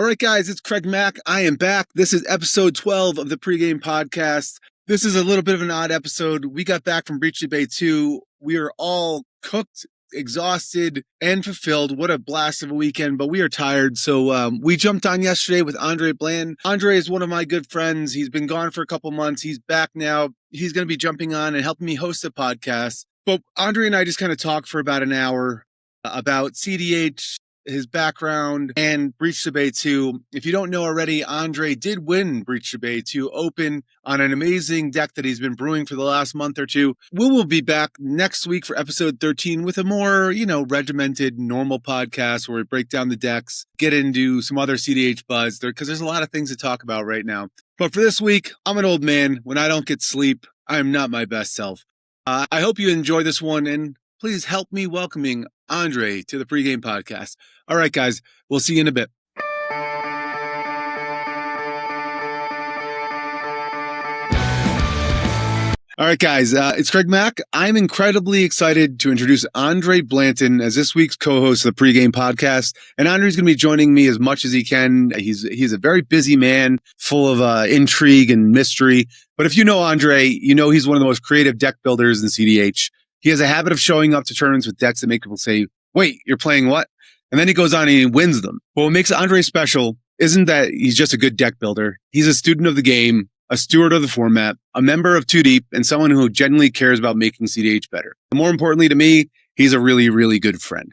All right, guys, it's Craig Mack. I am back. This is episode 12 of the Pregame Podcast. This is a little bit of an odd episode. We got back from Breach Bay 2. We are all cooked, exhausted, and fulfilled. What a blast of a weekend, but we are tired. So we jumped on yesterday with Andrei Blanton. Andrei is one of my good friends. He's been gone for a couple months. He's back now. He's going to be jumping on and helping me host a podcast. But Andrei and I just kind of talked for about an hour about cEDH, his background, and Breach Bay 2. If you don't know already, Andrei did win Breach Bay 2 Open on an amazing deck that he's been brewing for the last month or two. We will be back next week for episode 13 with a more, regimented, normal podcast where we break down the decks, get into some other cEDH buzz there, because there's a lot of things to talk about right now. But for this week, I'm an old man. When I don't get sleep, I am not my best self. I hope you enjoy this one, and please help me welcoming Andrei to the Pregame Podcast. All right, guys, we'll see you in a bit. All right, guys, it's Craig Mack. I'm incredibly excited to introduce Andrei Blanton as this week's co-host of the Pregame Podcast. And Andrei's going to be joining me as much as he can. He's a very busy man, full of intrigue and mystery. But if you know Andrei, you know he's one of the most creative deck builders in cEDH. He has a habit of showing up to tournaments with decks that make people say, wait, you're playing what? And then he goes on and he wins them. But what makes Andrei special isn't that he's just a good deck builder. He's a student of the game, a steward of the format, a member of Too Deep, and someone who genuinely cares about making cEDH better. And more importantly to me, he's a really, really good friend.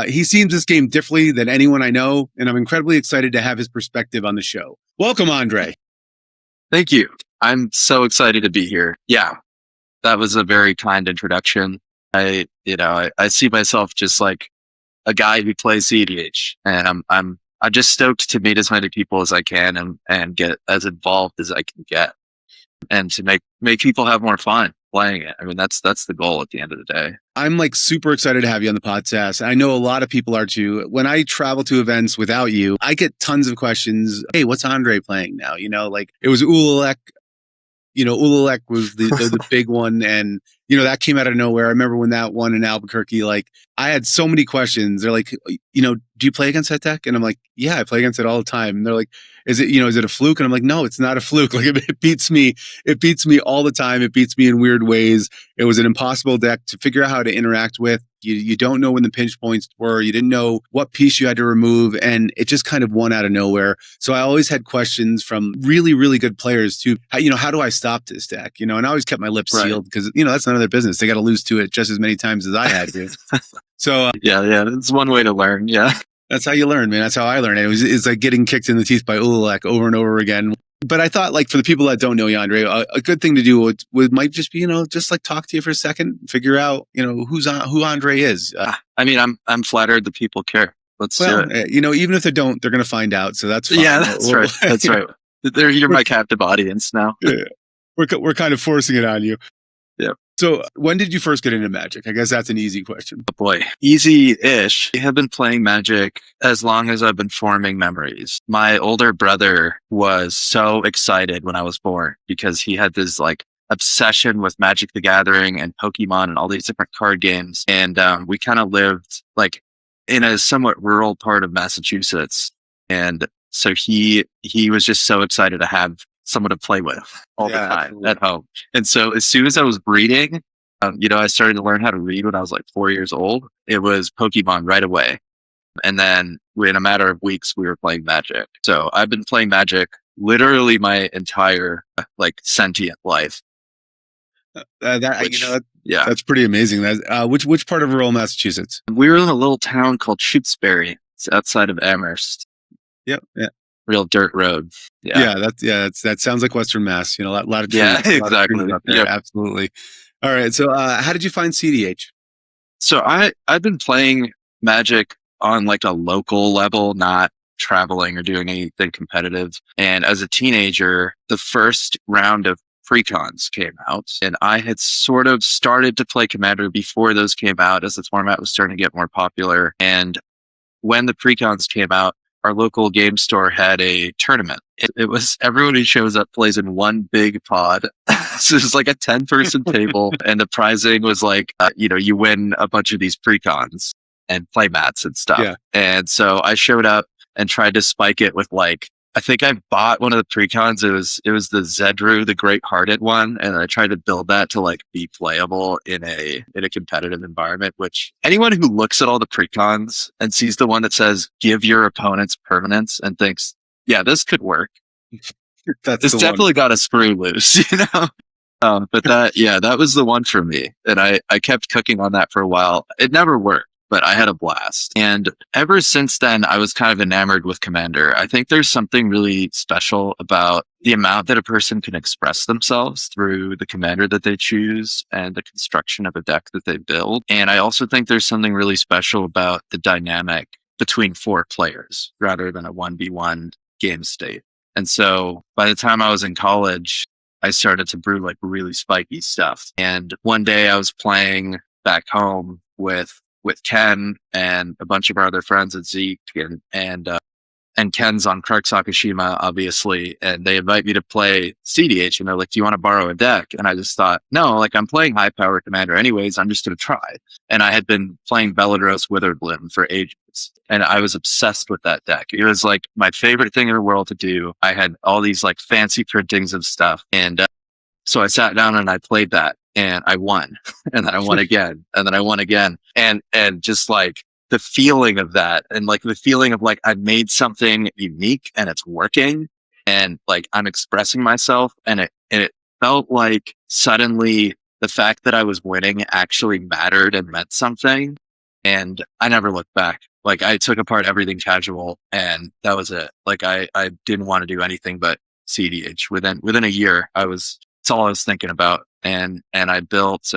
He sees this game differently than anyone I know, and I'm incredibly excited to have his perspective on the show. Welcome, Andrei. Thank you. I'm so excited to be here. Yeah, that was a very kind introduction. I see myself just like a guy who plays cEDH, and I'm just stoked to meet as many people as I can and get as involved as I can get, and to make people have more fun playing it. I mean, that's the goal at the end of the day. I'm like super excited to have you on the podcast. I know a lot of people are too. When I travel to events without you, I get tons of questions. Hey, what's Andrei playing now? Like it was Ulalek. Ulalek was the big one, and that came out of nowhere. I remember when that won in Albuquerque, like I had so many questions. They're like, do you play against that deck? And I'm like, yeah, I play against it all the time. And they're like, is it a fluke? And I'm like, no, it's not a fluke. Like it beats me all the time. It beats me in weird ways. It was an impossible deck to figure out how to interact with. You don't know when the pinch points were. You didn't know what piece you had to remove, and it just kind of won out of nowhere. So I always had questions from really, really good players too. How do I stop this deck? And I always kept my lips sealed because that's none of their business. They got to lose to it just as many times as I had to. So yeah, it's one way to learn. Yeah, that's how you learn, man. That's how I learned. It's like getting kicked in the teeth by Ulalek over and over again. But I thought, like, for the people that don't know you, Andrei, a good thing to do might just be, just like talk to you for a second, figure out, who Andrei is. I mean, I'm flattered that people care. Let's do it. Even if they don't, they're going to find out. So that's fine. Yeah, that's right. That's right. You're my captive audience now. Yeah. We're kind of forcing it on you. Yeah. So when did you first get into Magic? I guess that's an easy question. Oh boy, easy-ish. I have been playing Magic as long as I've been forming memories. My older brother was so excited when I was born because he had this like obsession with Magic the Gathering and Pokemon and all these different card games. And we kind of lived like in a somewhat rural part of Massachusetts. And so he was just so excited to have someone to play with all the time absolutely. At home. And so as soon as I was reading, I started to learn how to read when I was like 4 years old. It was Pokemon right away. And then in a matter of weeks, we were playing Magic. So I've been playing Magic literally my entire like sentient life. That's pretty amazing. Which part of rural Massachusetts? We were in a little town called Shutesbury. It's outside of Amherst. Yep. Yeah. Real dirt road. Yeah. That sounds like Western Mass. A lot of trees. Yeah, exactly. Up there. Yep. Absolutely. All right. So, how did you find cEDH? So I've been playing Magic on like a local level, not traveling or doing anything competitive. And as a teenager, the first round of Precons came out, and I had sort of started to play Commander before those came out as the format was starting to get more popular. And when the Precons came out, our local game store had a tournament. It was everyone who shows up plays in one big pod. So it was like a 10-person table, and the prizing was like, you win a bunch of these Precons and play mats and stuff. Yeah. And so I showed up and tried to spike it with like, I think I bought one of the precons. It was the Zedru, the Great Hearted one, and I tried to build that to like be playable in a competitive environment. Which anyone who looks at all the precons and sees the one that says "Give your opponents permanence" and thinks, "Yeah, this could work," That's it's the definitely one. got a screw loose, you know. But that was the one for me, and I kept cooking on that for a while. It never worked, but I had a blast. And ever since then, I was kind of enamored with Commander. I think there's something really special about the amount that a person can express themselves through the commander that they choose and the construction of a deck that they build. And I also think there's something really special about the dynamic between four players rather than a 1v1 game state. And so by the time I was in college, I started to brew like really spiky stuff. And one day I was playing back home with Ken and a bunch of our other friends at Zeke and Ken's on Clark Sakashima, obviously. And they invite me to play cEDH and they're like, "Do you want to borrow a deck?" And I just thought, no, like I'm playing high power commander anyways. I'm just going to try. And I had been playing Beladros Witherbloom for ages. And I was obsessed with that deck. It was like my favorite thing in the world to do. I had all these like fancy printings of stuff. And so I sat down and I played that and I won. And then I won again. And then I won again. And just like the feeling of that and like the feeling of like I made something unique and it's working and like I'm expressing myself and it felt like suddenly the fact that I was winning actually mattered and meant something. And I never looked back. Like I took apart everything casual and that was it. Like I didn't want to do anything but cEDH. Within a year, it's all I was thinking about. And I built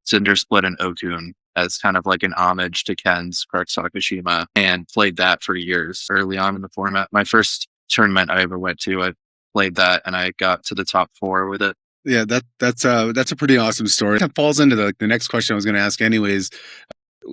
Cinder Split and Okun as kind of like an homage to Ken's Clark Sakashima and played that for years early on in the format. My first tournament I ever went to, I played that and I got to the top 4 with it. Yeah, that's a pretty awesome story. That falls into the next question I was going to ask anyways.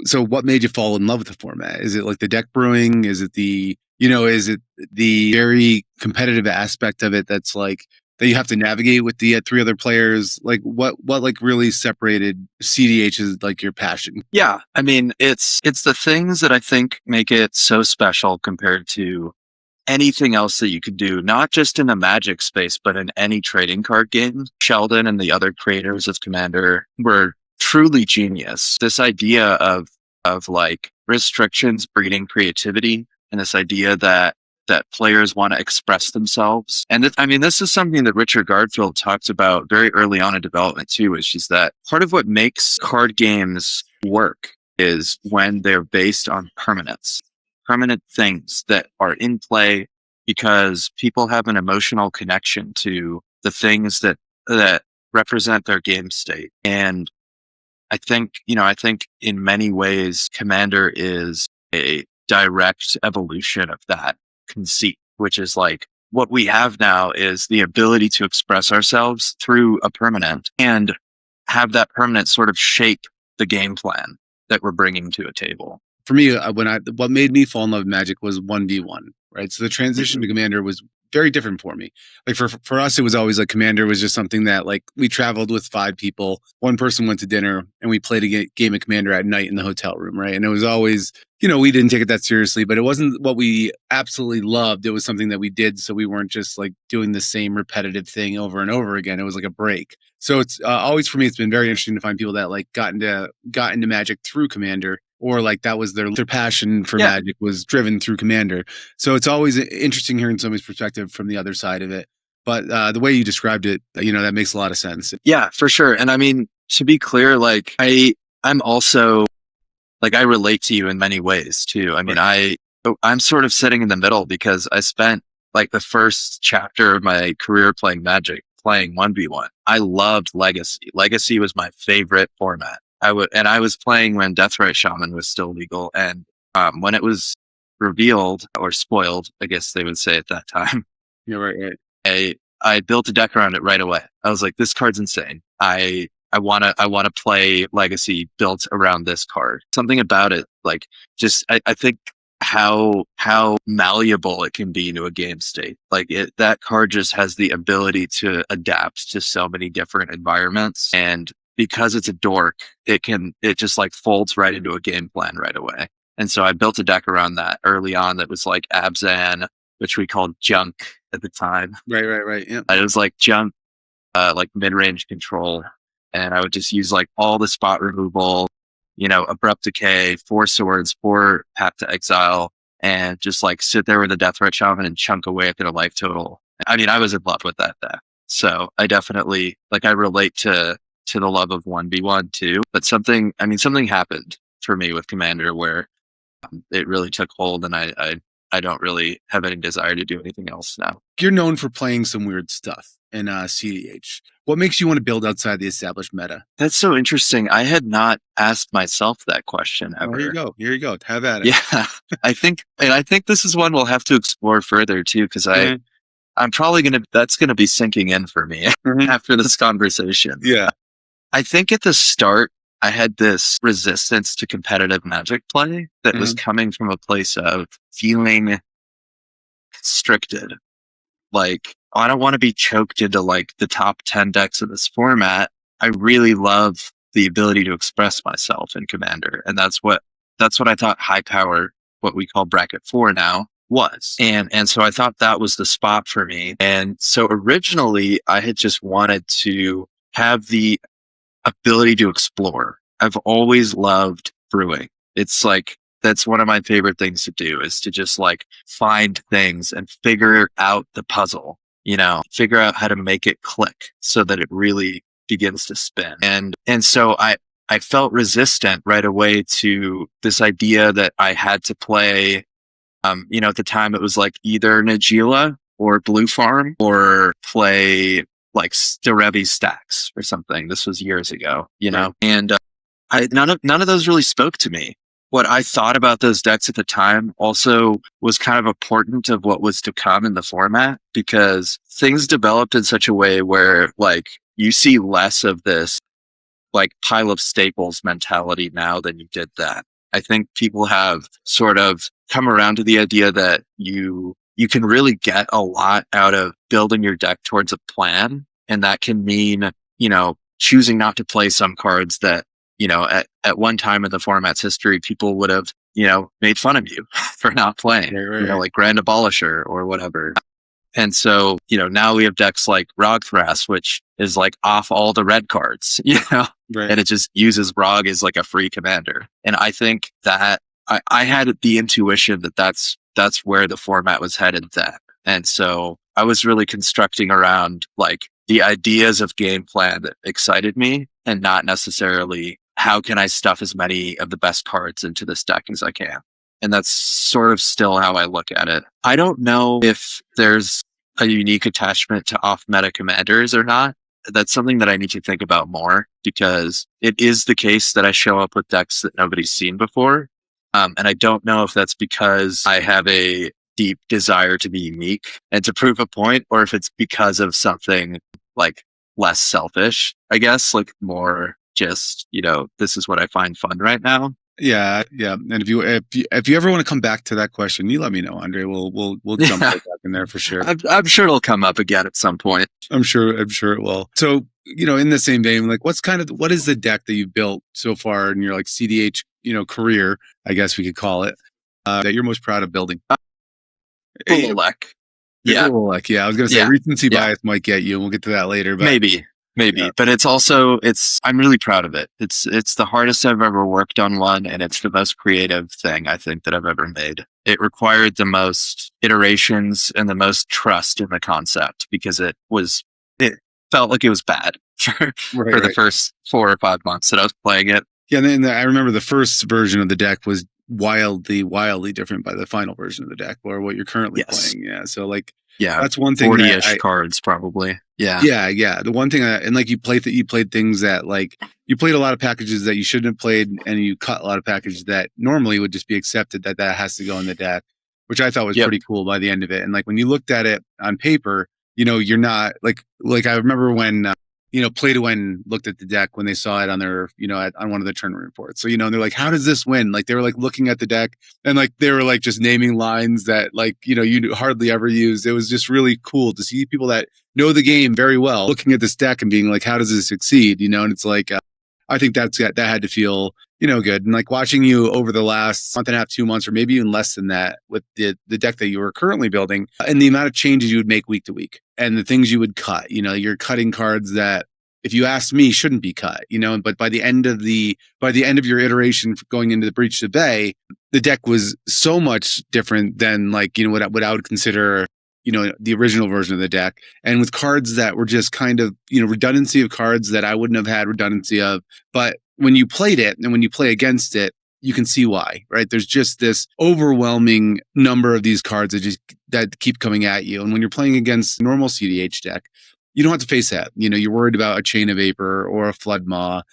So what made you fall in love with the format? Is it like the deck brewing? Is it the very competitive aspect of it that's like that you have to navigate with the 3 other players? Like what like really separated cEDH as like your passion? Yeah, I mean, it's the things that I think make it so special compared to anything else that you could do, not just in the Magic space, but in any trading card game. Sheldon and the other creators of Commander were truly genius. This idea of like restrictions breeding creativity, and this idea that players want to express themselves. And this is something that Richard Garfield talks about very early on in development too, which is that part of what makes card games work is when they're based on permanent things that are in play because people have an emotional connection to the things that represent their game state. And I think in many ways, Commander is a direct evolution of that conceit, which is like what we have now is the ability to express ourselves through a permanent and have that permanent sort of shape the game plan that we're bringing to a table. For me, what made me fall in love with Magic was 1v1, right? So the transition to Commander was very different for me. Like for us, it was always like Commander was just something that like we traveled with 5 people. One person went to dinner and we played a game of Commander at night in the hotel room, right? And it was always, we didn't take it that seriously, but it wasn't what we absolutely loved. It was something that we did. So we weren't just like doing the same repetitive thing over and over again. It was like a break. So it's always for me, it's been very interesting to find people that like got into Magic through Commander, or like that was their passion for Magic was driven through Commander. So it's always interesting hearing somebody's perspective from the other side of it. But the way you described it, that makes a lot of sense. Yeah, for sure. And I mean, to be clear, like I'm also like I relate to you in many ways too. I mean, I'm sort of sitting in the middle because I spent like the first chapter of my career playing Magic, playing 1v1. I loved Legacy. Legacy was my favorite format. I was playing when Deathrite Shaman was still legal. And when it was revealed or spoiled, I guess they would say at that time. You're right. I built a deck around it right away. I was like, this card's insane. I wanna play Legacy built around this card. Something about it, like just I think how malleable it can be to a game state. Like that card just has the ability to adapt to so many different environments. And because it's a dork, it just like folds right into a game plan right away. And so I built a deck around that early on that was like Abzan, which we called junk at the time. Right. Yeah. It was like junk, like mid-range control. And I would just use like all the spot removal, abrupt decay, 4 swords, 4 path to exile, and just like sit there with a Death Threat Shaman and chunk away at their life total. I mean, I was in love with that deck. So I definitely, I relate to the love of 1v1 too. But something happened for me with Commander where it really took hold, and I don't really have any desire to do anything else now. You're known for playing some weird stuff in cEDH. What makes you want to build outside the established meta? That's so interesting. I had not asked myself that question ever. Here you go. Have at it. Yeah, I think this is one we'll have to explore further too, because I'm probably that's gonna be sinking in for me after this conversation. Yeah, I think at the start I had this resistance to competitive Magic play that was coming from a place of feeling constricted. Like, I don't want to be choked into like the top 10 decks of this format. I really love the ability to express myself in Commander. And that's what I thought high power, what we call bracket 4 now, was. And so I thought that was the spot for me. And so originally I had just wanted to have the ability to explore. I've always loved brewing. It's like, that's one of my favorite things to do, is to just like find things and figure out the puzzle, figure out how to make it click so that it really begins to spin. And so I felt resistant right away to this idea that I had to play, at the time it was like either Najeela or Blue Farm or play like Derevi stacks or something. This was years ago, and none of those really spoke to me. What I thought about those decks at the time also was kind of a portent of what was to come in the format, because things developed in such a way where like you see less of this like pile of staples mentality now than you did then. I think people have sort of come around to the idea that you can really get a lot out of building your deck towards a plan. And that can mean, choosing not to play some cards that, at one time in the format's history, people would have, made fun of you for not playing, right. Like Grand Abolisher or whatever. And so, now we have decks like Rogthras, which is like off all the red cards, Right. And it just uses Rog as like a free commander. And I think that I had the intuition that that's where the format was headed then. And so I was really constructing around like the ideas of game plan that excited me, and not necessarily how can I stuff as many of the best cards into this deck as I can. And that's sort of still how I look at it. I don't know if there's a unique attachment to off-meta commanders or not. That's something that I need to think about more, because it is the case that I show up with decks that nobody's seen before. And I don't know if that's because I have a deep desire to be unique and to prove a point, or if it's because of something like less selfish, I guess, like more just, this is what I find fun right now. Yeah. And if you ever want to come back to that question, you let me know, Andrei. We'll jump right back in there for sure. I'm sure it'll come up again at some point. I'm sure it will. So, in the same vein, like what is the deck that you've built so far in your like cEDH, career, I guess we could call it, that you're most proud of building? Politick. Yeah. I was going to say recency bias might get you, and we'll get to that later. But maybe. But it's also, I'm really proud of it. It's the hardest I've ever worked on one, and it's the most creative thing I think that I've ever made. It required the most iterations and the most trust in the concept, because it felt like it was bad for the first 4 or 5 months that I was playing it. Yeah. And then I remember the first version of the deck was wildly different by the final version of the deck, or what you're currently playing. Yeah. So like, that's one thing. 40-ish cards probably. Yeah. The one thing and like you played things that like you played a lot of packages that you shouldn't have played, and you cut a lot of packages that normally would just be accepted that has to go in the deck, which I thought was pretty cool by the end of it. And like when you looked at it on paper, you're not like I remember when Play to Win looked at the deck when they saw it on their, on one of the tournament reports. So, they're like, how does this win? Like, they were like looking at the deck, and like, they were like just naming lines that like, you hardly ever use. It was just really cool to see people that know the game very well looking at this deck and being like, how does this succeed? And it's like, I think that had to feel, good. And like watching you over the last month and a half, 2 months, or maybe even less than that with the deck that you were currently building and the amount of changes you would make week to week and the things you would cut, you're cutting cards that, if you ask me, shouldn't be cut, but by the end of your iteration going into the Breach the Bay, the deck was so much different than like, what I would consider, the original version of the deck. And with cards that were just kind of, redundancy of cards that I wouldn't have had redundancy of. But when you played it and when you play against it, you can see why, right? There's just this overwhelming number of these cards that keep coming at you. And when you're playing against normal cEDH deck, you don't have to face that. You're worried about a Chain of Vapor or a Flood Maw,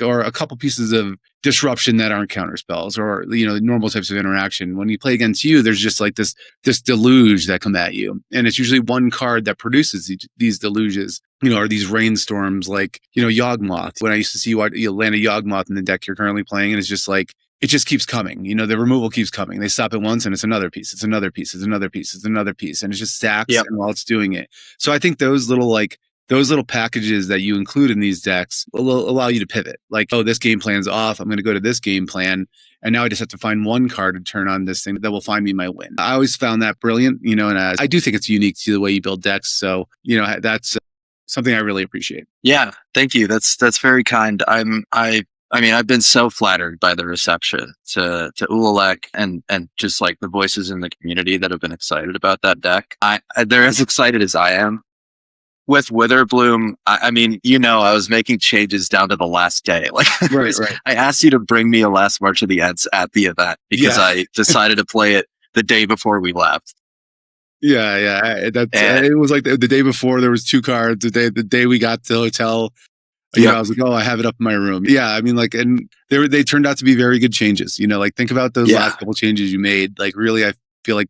or a couple pieces of disruption that aren't counter spells or, normal types of interaction. When you play against you, there's just like this deluge that come at you. And it's usually one card that produces these deluges, or these rainstorms like, Yawgmoth. When I used to see you land a Yawgmoth in the deck you're currently playing, and it's just like, it just keeps coming. The removal keeps coming. They stop it once and it's another piece. It's another piece. It's another piece. It's another piece. And it just stacks and while it's doing it. So I think those little packages that you include in these decks will allow you to pivot. Like, oh, this game plan's off. I'm going to go to this game plan. And now I just have to find one card to turn on this thing that will find me my win. I always found that brilliant, and I do think it's unique to the way you build decks. So, that's something I really appreciate. Yeah. Thank you. That's very kind. I've been so flattered by the reception to Ulalek and just like the voices in the community that have been excited about that deck. They're as excited as I am. With Witherbloom, I was making changes down to the last day. Like, right. I asked you to bring me a Last March of the Ents at the event because I decided to play it the day before we left. Yeah. It was like the day before there was 2 cards. The day we got to the hotel. I was like, oh, I have it up in my room. Yeah, and they turned out to be very good changes. Think about those last couple changes you made. Like, really, I feel like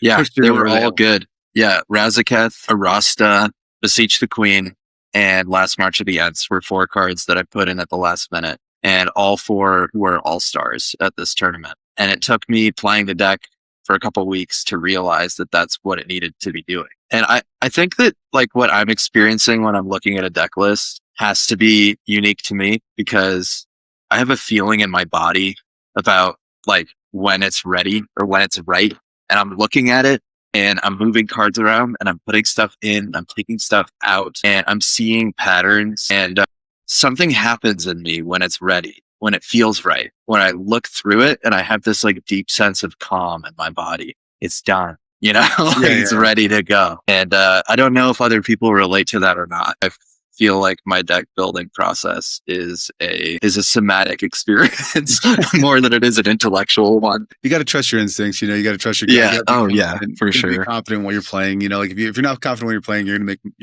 they were all good. Yeah, Razaketh, Arasta, Beseech the Queen, and Last March of the Ents were 4 cards that I put in at the last minute, and all 4 were all-stars at this tournament. And it took me playing the deck for a couple weeks to realize that that's what it needed to be doing. And I think that like what I'm experiencing when I'm looking at a deck list has to be unique to me because I have a feeling in my body about like when it's ready or when it's right. And I'm looking at it and I'm moving cards around and I'm putting stuff in, I'm taking stuff out and I'm seeing patterns and something happens in me when it's ready, when it feels right. When I look through it and I have this like deep sense of calm in my body, it's done. It's ready to go. And I don't know if other people relate to that or not. I feel like my deck building process is a somatic experience more than it is an intellectual one. You got to trust your instincts. You got to trust your gut. For sure. Be confident in what you're playing. Like if you're not confident when you're playing, you're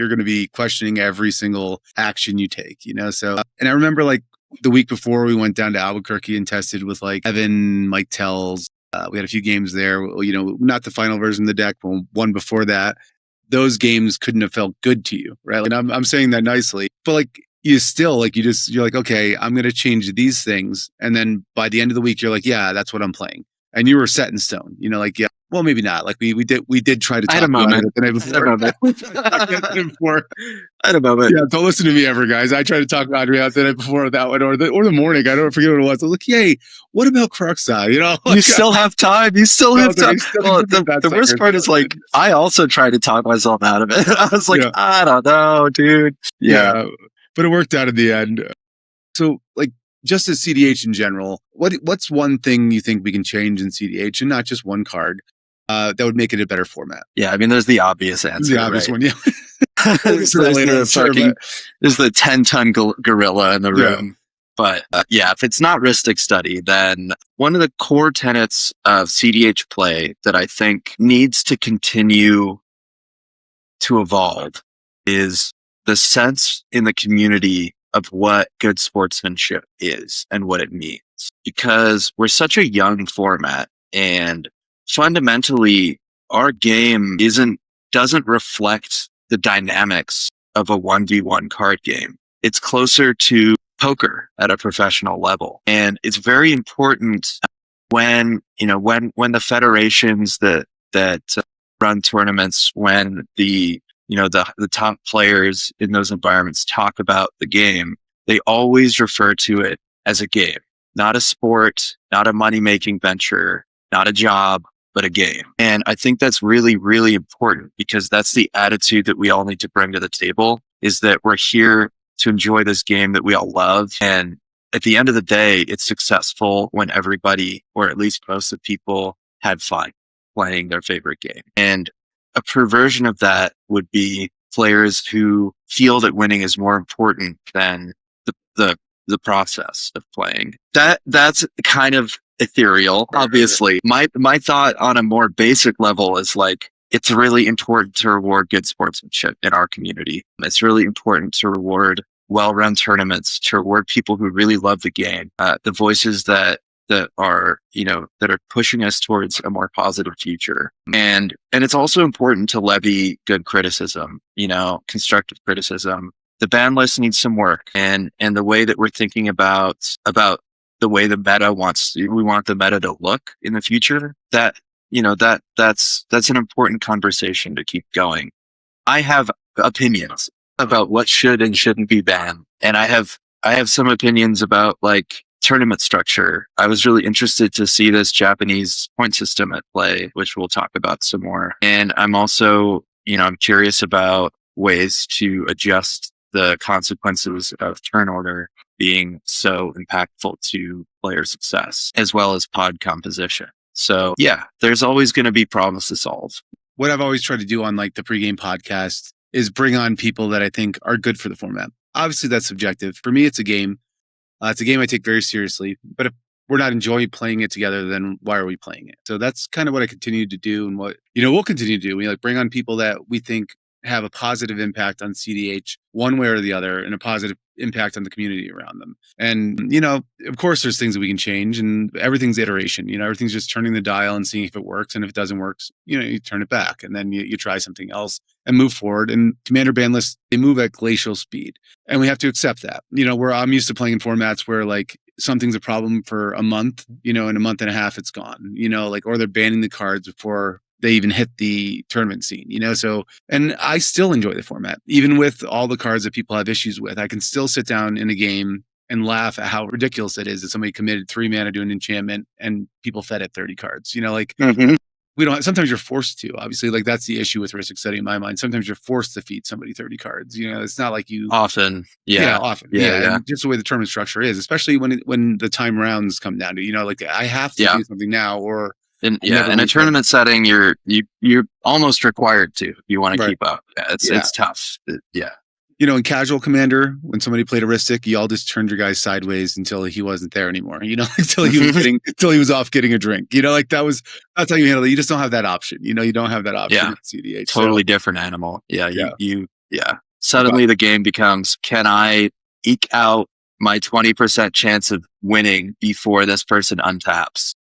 going to be questioning every single action you take. So and I remember like the week before we went down to Albuquerque and tested with like Evan, Mike Tells. We had a few games there, not the final version of the deck, but one before that. Those games couldn't have felt good to you, right? And I'm saying that nicely, but like you still like you're like, okay, I'm going to change these things, and then by the end of the week, you're like, yeah, that's what I'm playing, and you were set in stone. Like, yeah, well, maybe not. Like we did try to talk about it the night before. I had a moment. Yeah, don't listen to me ever, guys. I tried to talk about Andrei the night before that one, or the morning. I don't forget what it was. I was like, yay, what about Cruxa? You still have time. You still have time. Well, the worst part is like, I also tried to talk myself out of it. I was like, I don't know, dude. Yeah, but it worked out in the end. So like, just as cEDH in general, what's one thing you think we can change in cEDH, and not just one card, that would make it a better format? Yeah, there's the obvious answer. The obvious one, yeah. there's the 10-ton gorilla in the room. Yeah. But if it's not Ristic Study, then one of the core tenets of cEDH play that I think needs to continue to evolve is the sense in the community of what good sportsmanship is and what it means. Because we're such a young format, and fundamentally our game doesn't reflect the dynamics of a 1v1 card game. It's closer to poker at a professional level. And it's very important when the federations that run tournaments, when the top players in those environments talk about the game, they always refer to it as a game, not a sport, not a money-making venture, not a job, but a game. And I think that's really, really important, because that's the attitude that we all need to bring to the table, is that we're here to enjoy this game that we all love. And at the end of the day, it's successful when everybody, or at least most of the people, had fun playing their favorite game. And a perversion of that would be players who feel that winning is more important than the process of playing. That's kind of ethereal, obviously. My thought on a more basic level is like, it's really important to reward good sportsmanship in our community. It's really important to reward well-run tournaments, to reward people who really love the game, the voices that are, that are pushing us towards a more positive future. And it's also important to levy good criticism, constructive criticism. The ban list needs some work, and the way that we're thinking about the way the meta we want the meta to look in the future, that's an important conversation to keep going. I have opinions about what should and shouldn't be banned, and I have some opinions about like tournament structure. I was really interested to see this Japanese point system at play, which we'll talk about some more. And I'm also, I'm curious about ways to adjust the consequences of turn order being so impactful to player success, as well as pod composition. So yeah, there's always going to be problems to solve. What I've always tried to do on like the Pregame podcast is bring on people that I think are good for the format. Obviously that's subjective. For me, it's a game. It's a game I take very seriously, but if we're not enjoying playing it together, then why are we playing it? So that's kind of what I continue to do, and what, we'll continue to do. We like bring on people that we think have a positive impact on cEDH one way or the other, and a positive impact on the community around them. And, of course there's things that we can change, and everything's iteration, everything's just turning the dial and seeing if it works. And if it doesn't work, you turn it back, and then you try something else and move forward. And Commander ban lists, they move at glacial speed, and we have to accept that. Where I'm used to playing in formats where like something's a problem for a month, in a month and a half, it's gone, or they're banning the cards before they even hit the tournament scene, so, and I still enjoy the format, even with all the cards that people have issues with. I can still sit down in a game and laugh at how ridiculous it is that somebody committed 3 mana to an enchantment and people fed it 30 cards, we don't, sometimes you're forced to, obviously, like that's the issue with risk setting in my mind. Sometimes you're forced to feed somebody 30 cards, it's not like you often. Often. And just the way the tournament structure is, especially when the time rounds come down to, like I have to do something now, or in a tournament setting, you're almost required to, if you want to keep up. It's tough. In casual Commander, when somebody played Heuristic, you all just turned your guy sideways until he wasn't there anymore. Until he was off getting a drink. That's how you handle it. You just don't have that option. You don't have that option with cEDH. Totally different animal. Suddenly the game becomes, can I eke out my 20% chance of winning before this person untaps,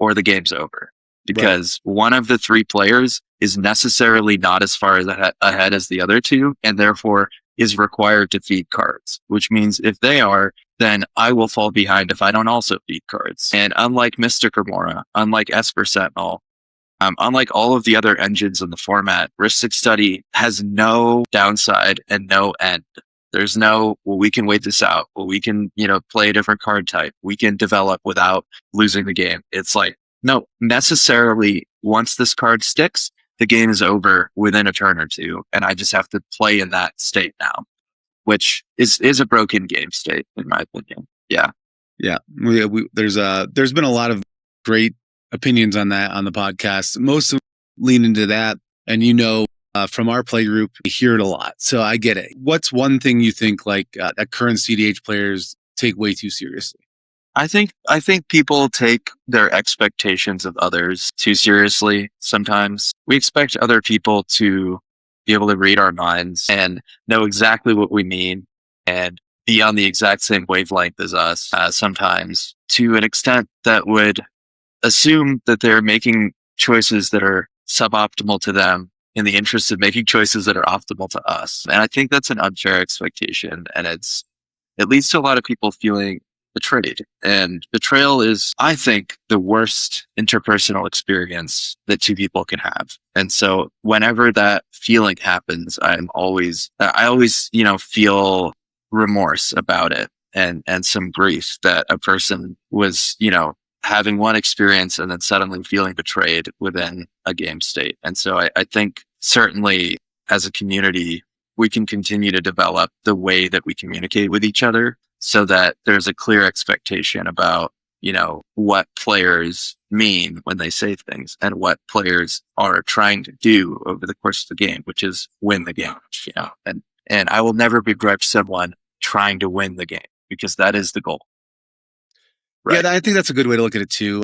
or the game's over? Because one of the 3 players is necessarily not as far ahead as the other 2, and therefore is required to feed cards, which means if they are, then I will fall behind if I don't also feed cards. And unlike Mystic Remora, unlike Esper Sentinel, unlike all of the other engines in the format, Ristic Study has no downside and no end. There's no, we can wait this out. We can, play a different card type. We can develop without losing the game. It's like, no, necessarily once this card sticks, the game is over within a turn or 2. And I just have to play in that state now, which is a broken game state, in my opinion. Yeah. There's been a lot of great opinions on that on the podcast. Most of them lean into that. And from our play group, we hear it a lot. So I get it. What's one thing you think that current cEDH players take way too seriously? I think people take their expectations of others too seriously sometimes. We expect other people to be able to read our minds and know exactly what we mean and be on the exact same wavelength as us, sometimes to an extent that would assume that they're making choices that are suboptimal to them in the interest of making choices that are optimal to us. And I think that's an unfair expectation, and it leads to a lot of people feeling betrayed. And betrayal is, I think, the worst interpersonal experience that 2 people can have. And so whenever that feeling happens, I always, feel remorse about it and some grief that a person was, having one experience and then suddenly feeling betrayed within a game state. And so I think certainly as a community, we can continue to develop the way that we communicate with each other so that there's a clear expectation about, what players mean when they say things and what players are trying to do over the course of the game, which is win the game, and I will never begrudge someone trying to win the game because that is the goal. Right. Yeah, I think that's a good way to look at it too.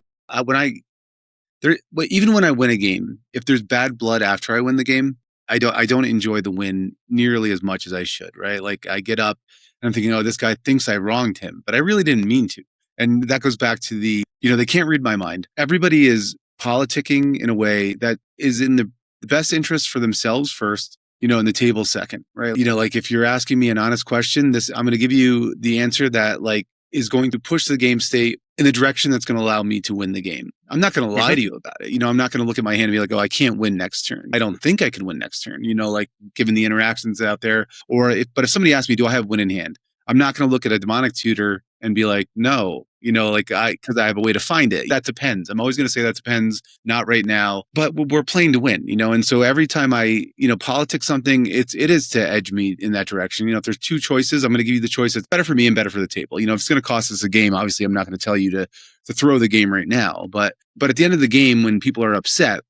Even when I win a game, if there's bad blood after I win the game, I don't enjoy the win nearly as much as I should, right? Like I get up and I'm thinking, oh, this guy thinks I wronged him, but I really didn't mean to. And that goes back to they can't read my mind. Everybody is politicking in a way that is in the best interest for themselves first, and the table second, right? Like if you're asking me an honest question, I'm going to give you the answer that like is going to push the game state in the direction that's going to allow me to win the game. I'm not going to lie to you about it. I'm not going to look at my hand and be like, oh, I can't win next turn. I don't think I can win next turn, like given the interactions out there. But if somebody asks me, do I have win in hand? I'm not going to look at a demonic tutor and be like, no, because I have a way to find it. That depends. I'm always going to say that depends, not right now, but we're playing to win, And so every time I, politic something, it is to edge me in that direction. If there's two choices, I'm going to give you the choice that's better for me and better for the table. If it's going to cost us a game, obviously I'm not going to tell you to throw the game right now. But at the end of the game, when people are upset,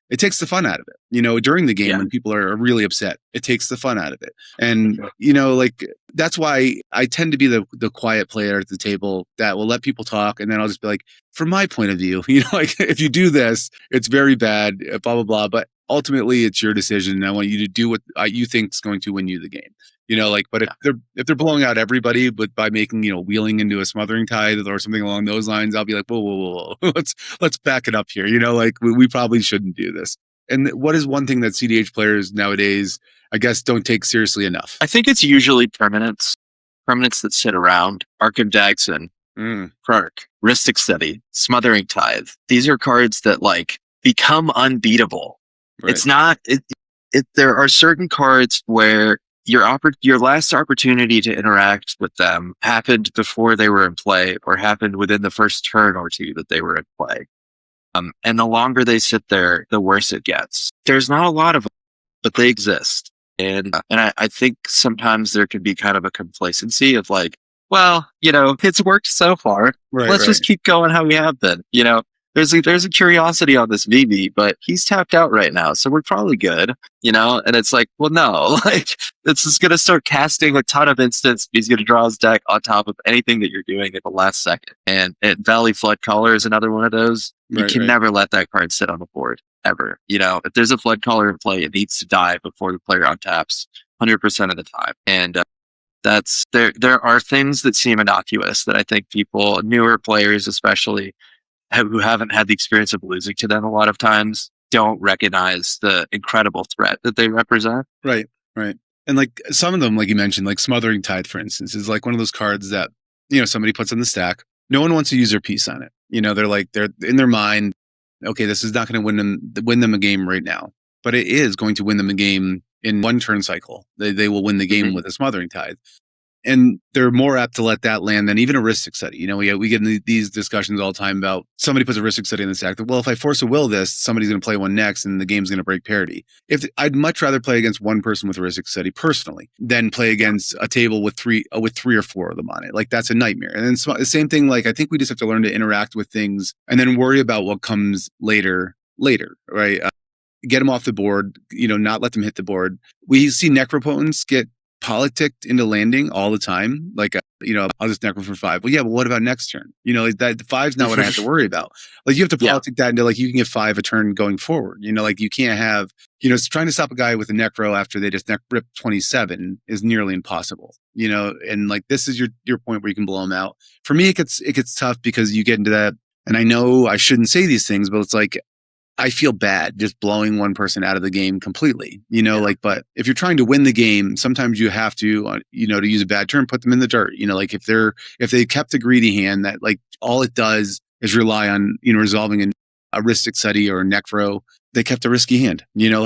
it takes the fun out of it. During the game when people are really upset, it takes the fun out of it. And, that's why I tend to be the quiet player at the table that will let people talk. And then I'll just be like, from my point of view, if you do this, it's very bad, blah, blah, blah. But ultimately it's your decision. And I want you to do what you think is going to win you the game. But if they're blowing out everybody, but by making, wheeling into a smothering tide or something along those lines, I'll be like, whoa. let's back it up here. We probably shouldn't do this. And what is one thing that cEDH players nowadays, I guess, don't take seriously enough? I think it's usually permanents that sit around. Arc of Dagson, Perk, Rhystic Study, Smothering Tithe. These are cards that become unbeatable. Right. It's not. There are certain cards where your last opportunity to interact with them happened before they were in play or happened within the first turn or two that they were in play. And the longer they sit there, the worse it gets. There's not a lot of them, but they exist. And I think sometimes there can be kind of a complacency of it's worked so far. Let's just keep going how we have been. There's a curiosity on this VB, but he's tapped out right now, so we're probably good, And it's like, well, no, it's just going to start casting a ton of instants. He's going to draw his deck on top of anything that you're doing at the last second. And Valley Flood Caller is another one of those. You can never let that card sit on the board ever. If there's a Flood Caller in play, it needs to die before the player untaps 100% of the time. And there are things that seem innocuous that I think people, newer players especially, who haven't had the experience of losing to them a lot of times, don't recognize the incredible threat that they represent. Right. And some of them, like you mentioned, like Smothering Tide, for instance, is one of those cards that, somebody puts in the stack. No one wants to use their piece on it. They're in their mind, okay, this is not going to win them a game right now, but it is going to win them a game in one turn cycle. They will win the game with a Smothering Tide. And they're more apt to let that land than even a Rhystic Study. We get in these discussions all the time about somebody puts a Rhystic Study in the stack. Well, if I force a will this, somebody's going to play one next and the game's going to break parity. I'd much rather play against one person with a Rhystic Study personally than play against a table with three or four of them on it. That's a nightmare. And then the same thing, I think we just have to learn to interact with things and then worry about what comes later, right? Get them off the board, not let them hit the board. We see Necropotents get politicked into landing all the time. I'll just necro for 5. Well, yeah, but what about next turn? That 5's not what I have to worry about. You have to politic that into you can get 5 a turn going forward. You can't have, trying to stop a guy with a necro after they just rip 27 is nearly impossible. And this is your point where you can blow them out. For me, it gets tough because you get into that. And I know I shouldn't say these things, but it's I feel bad just blowing one person out of the game completely, but if you're trying to win the game, sometimes you have to, to use a bad term, put them in the dirt, if they kept a greedy hand that all it does is rely on, resolving a ristic study or a necro, they kept a risky hand, Yeah.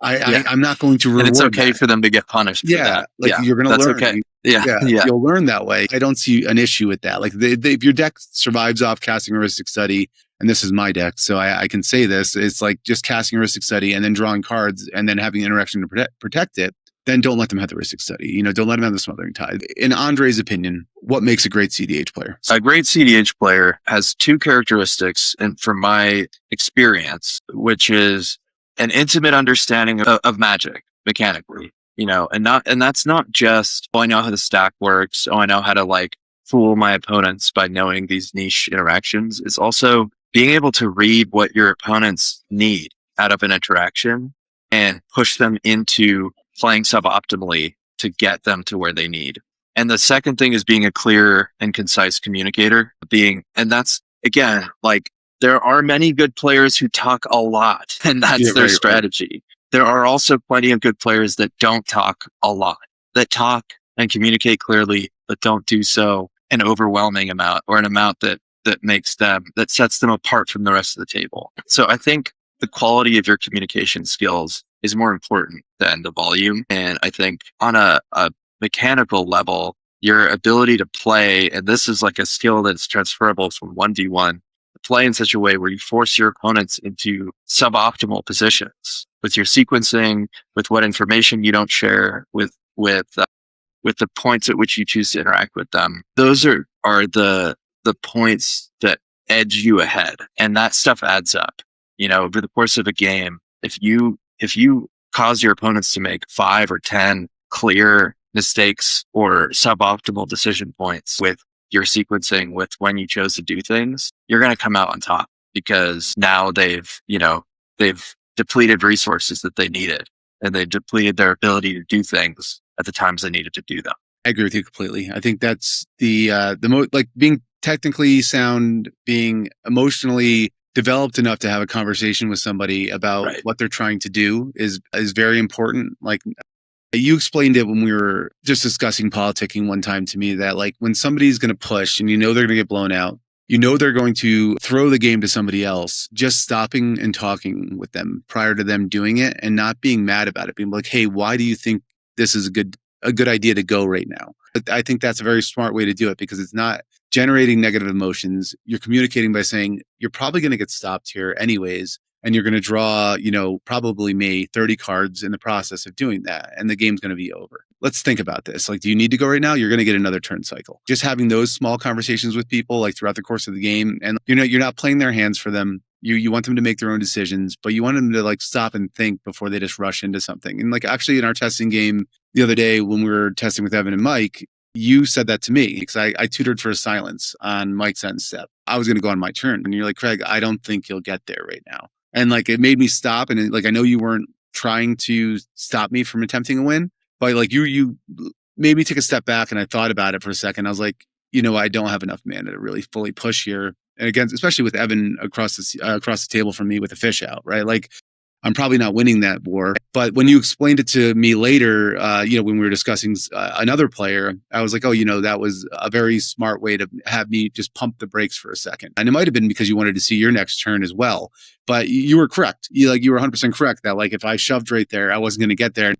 I'm not going to reward And it's okay that. for them to get punished for that. You're going to That's learn. okay. Yeah. You'll learn that way. I don't see an issue with that. Like if your deck survives off casting a ristic study, and this is my deck, so I can say this, it's like just casting a ristic study and then drawing cards and then having interaction to protect it, then don't let them have the ristic study. Don't let them have the smothering tide. In Andrei's opinion, what makes a great cEDH player? A great cEDH player has two characteristics, and from my experience, which is an intimate understanding of Magic mechanically, and that's not just, I know how the stack works. I know how to like fool my opponents by knowing these niche interactions. It's also being able to read what your opponents need out of an interaction and push them into playing suboptimally to get them to where they need. And the second thing is being a clear and concise communicator. And that's, again, like, there are many good players who talk a lot, and that's their strategy. Right. There are also plenty of good players that don't talk a lot, that talk and communicate clearly, but don't do so an overwhelming amount, or an amount that sets them apart from the rest of the table. So I think the quality of your communication skills is more important than the volume. And I think on a mechanical level, your ability to play, and this is like a skill that's transferable from 1v1, to play in such a way where you force your opponents into suboptimal positions with your sequencing, with what information you don't share, with the points at which you choose to interact with them. Those are the points that edge you ahead. And that stuff adds up. Over the course of a game, if you cause your opponents to make 5 or 10 clear mistakes or suboptimal decision points with your sequencing, with when you chose to do things, you're going to come out on top, because now they've depleted resources that they needed, and they've depleted their ability to do things at the times they needed to do them. I agree with you completely. I think that's the most, like, being technically sound, being emotionally developed enough to have a conversation with somebody about what they're trying to do is very important. Like, you explained it when we were just discussing politicking one time to me, that like when somebody's going to push and they're going to get blown out, they're going to throw the game to somebody else, just stopping and talking with them prior to them doing it and not being mad about it, being like, hey, why do you think this is a good idea to go right now? But I think that's a very smart way to do it, because it's not generating negative emotions. You're communicating by saying, you're probably going to get stopped here anyways, and you're going to draw, probably 30 cards in the process of doing that, and the game's going to be over. Let's think about this. Like, do you need to go right now? You're going to get another turn cycle. Just having those small conversations with people, like, throughout the course of the game, and you're not playing their hands for them. You want them to make their own decisions, but you want them to like stop and think before they just rush into something. And like, actually in our testing game the other day when we were testing with Evan and Mike, you said that to me, because I tutored for a silence on Mike's end step. I was going to go on my turn, and you're like, Craig, I don't think you'll get there right now. And like, it made me stop. And like, I know you weren't trying to stop me from attempting a win, but like you made me take a step back, and I thought about it for a second. I was like, I don't have enough mana to really fully push here. And again, especially with Evan across the table from me with a fish out, right? Like, I'm probably not winning that war. But when you explained it to me later, when we were discussing another player, I was like, oh, that was a very smart way to have me just pump the brakes for a second. And it might have been because you wanted to see your next turn as well. But you were correct. You were 100% correct that like, if I shoved right there, I wasn't going to get there.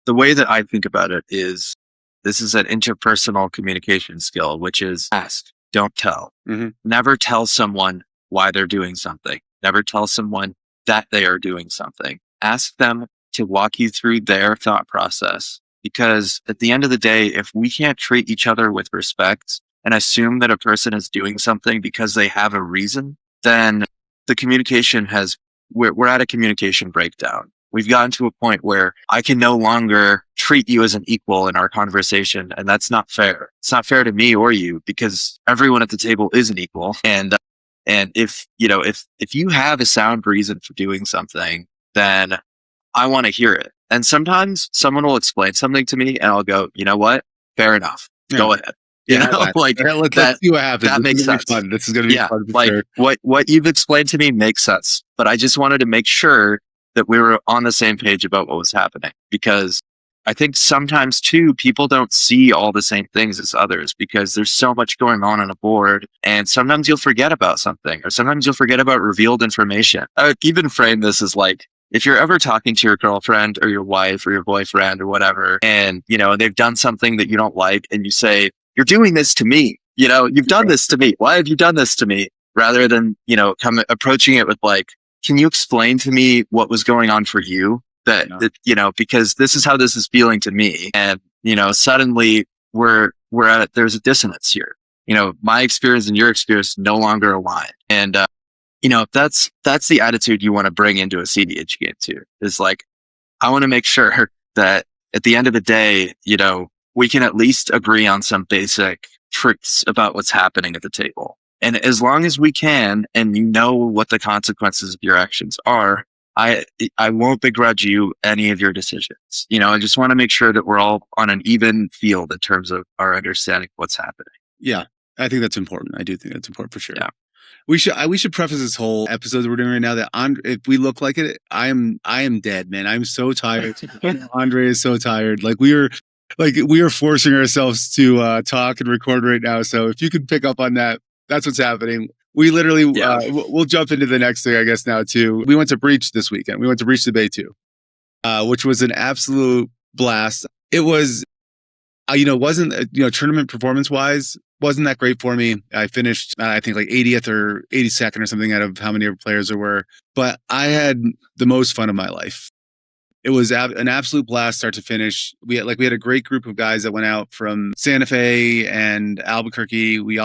The way that I think about it is, this is an interpersonal communication skill, which is ask, don't tell. Mm-hmm. Never tell someone why they're doing something. Never tell someone that they are doing something. Ask them to walk you through their thought process. Because at the end of the day, if we can't treat each other with respect and assume that a person is doing something because they have a reason, then the communication we're at a communication breakdown. We've gotten to a point where I can no longer treat you as an equal in our conversation, and that's not fair. It's not fair to me or you, because everyone at the table is an equal. And if you have a sound reason for doing something, then I want to hear it. And sometimes someone will explain something to me, and I'll go, you know what? Fair enough. Yeah. Go ahead. Let's see what happens. That makes sense. Fun. This is going to be fun. For sure. What you've explained to me makes sense, but I just wanted to make sure that we were on the same page about what was happening, because I think sometimes too, people don't see all the same things as others because there's so much going on a board. And sometimes you'll forget about something, or sometimes you'll forget about revealed information. I would even frame this as like, if you're ever talking to your girlfriend or your wife or your boyfriend or whatever, and, they've done something that you don't like, and you say, "You're doing this to me. You've done this to me. Why have you done this to me?" Rather than, approaching it with like, "Can you explain to me what was going on for you? That because this is how this is feeling to me." And, suddenly there's a dissonance here. My experience and your experience no longer align. And, that's the attitude you want to bring into a cEDH game too, is like, I want to make sure that at the end of the day, we can at least agree on some basic truths about what's happening at the table. And as long as we can, and what the consequences of your actions are, I won't begrudge you any of your decisions. I just want to make sure that we're all on an even field in terms of our understanding of what's happening. Yeah, I think that's important. I do think that's important for sure. Yeah. We should preface this whole episode that we're doing right now that if we look like it, I am dead, man. I'm so tired. Andrei is so tired. We are forcing ourselves to talk and record right now. So if you could pick up on that, that's what's happening. We literally, we'll jump into the next thing, I guess, now, too. We went to Breach this weekend. We went to Breach the Bay, too, which was an absolute blast. It was, wasn't, tournament performance-wise, wasn't that great for me. I finished, I think, 80th or 82nd or something out of how many players there were. But I had the most fun of my life. It was an absolute blast, start to finish. We had a great group of guys that went out from Santa Fe and Albuquerque. We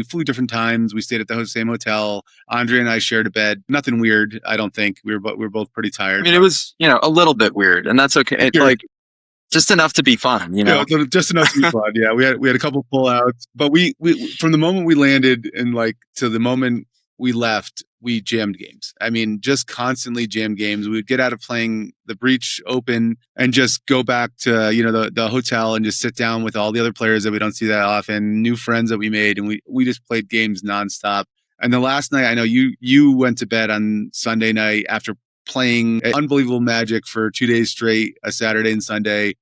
flew different times. We stayed at the same hotel. Andrei and I shared a bed. Nothing weird, I don't think. We were both pretty tired. I mean, it was a little bit weird, and that's okay. It's just enough to be fun, Yeah, just enough to be fun. Yeah, we had a couple pullouts, but we from the moment we landed and to the moment we left, we jammed games. I mean, just constantly jammed games. We would get out of playing the Breach Open and just go back to, the hotel and just sit down with all the other players that we don't see that often, new friends that we made. And we just played games nonstop. And the last night, I know you went to bed on Sunday night after playing unbelievable Magic for 2 days straight, a Saturday and Sunday.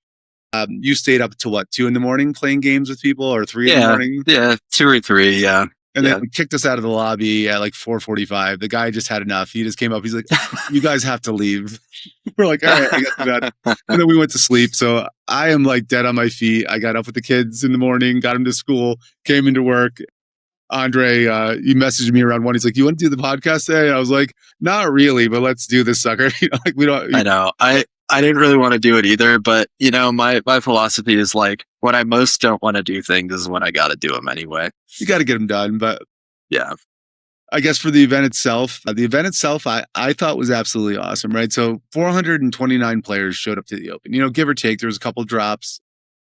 You stayed up to 2 a.m. playing games with people, or 3 a.m? Yeah, 2 or 3. Yeah. And then we kicked us out of the lobby at 4:45. The guy just had enough. He just came up. He's like, "You guys have to leave." We're like, "All right, I guess that." And then we went to sleep. So I am dead on my feet. I got up with the kids in the morning, got them to school, came into work. Andrei, he messaged me around 1. He's like, "You want to do the podcast today?" And I was like, "Not really, but let's do this sucker." We don't. I know. I didn't really want to do it either, but my philosophy is when I most don't want to do things is when I got to do them anyway. You got to get them done, but yeah. I guess for the event itself, I thought was absolutely awesome, right? So 429 players showed up to the Open. Give or take, there was a couple drops.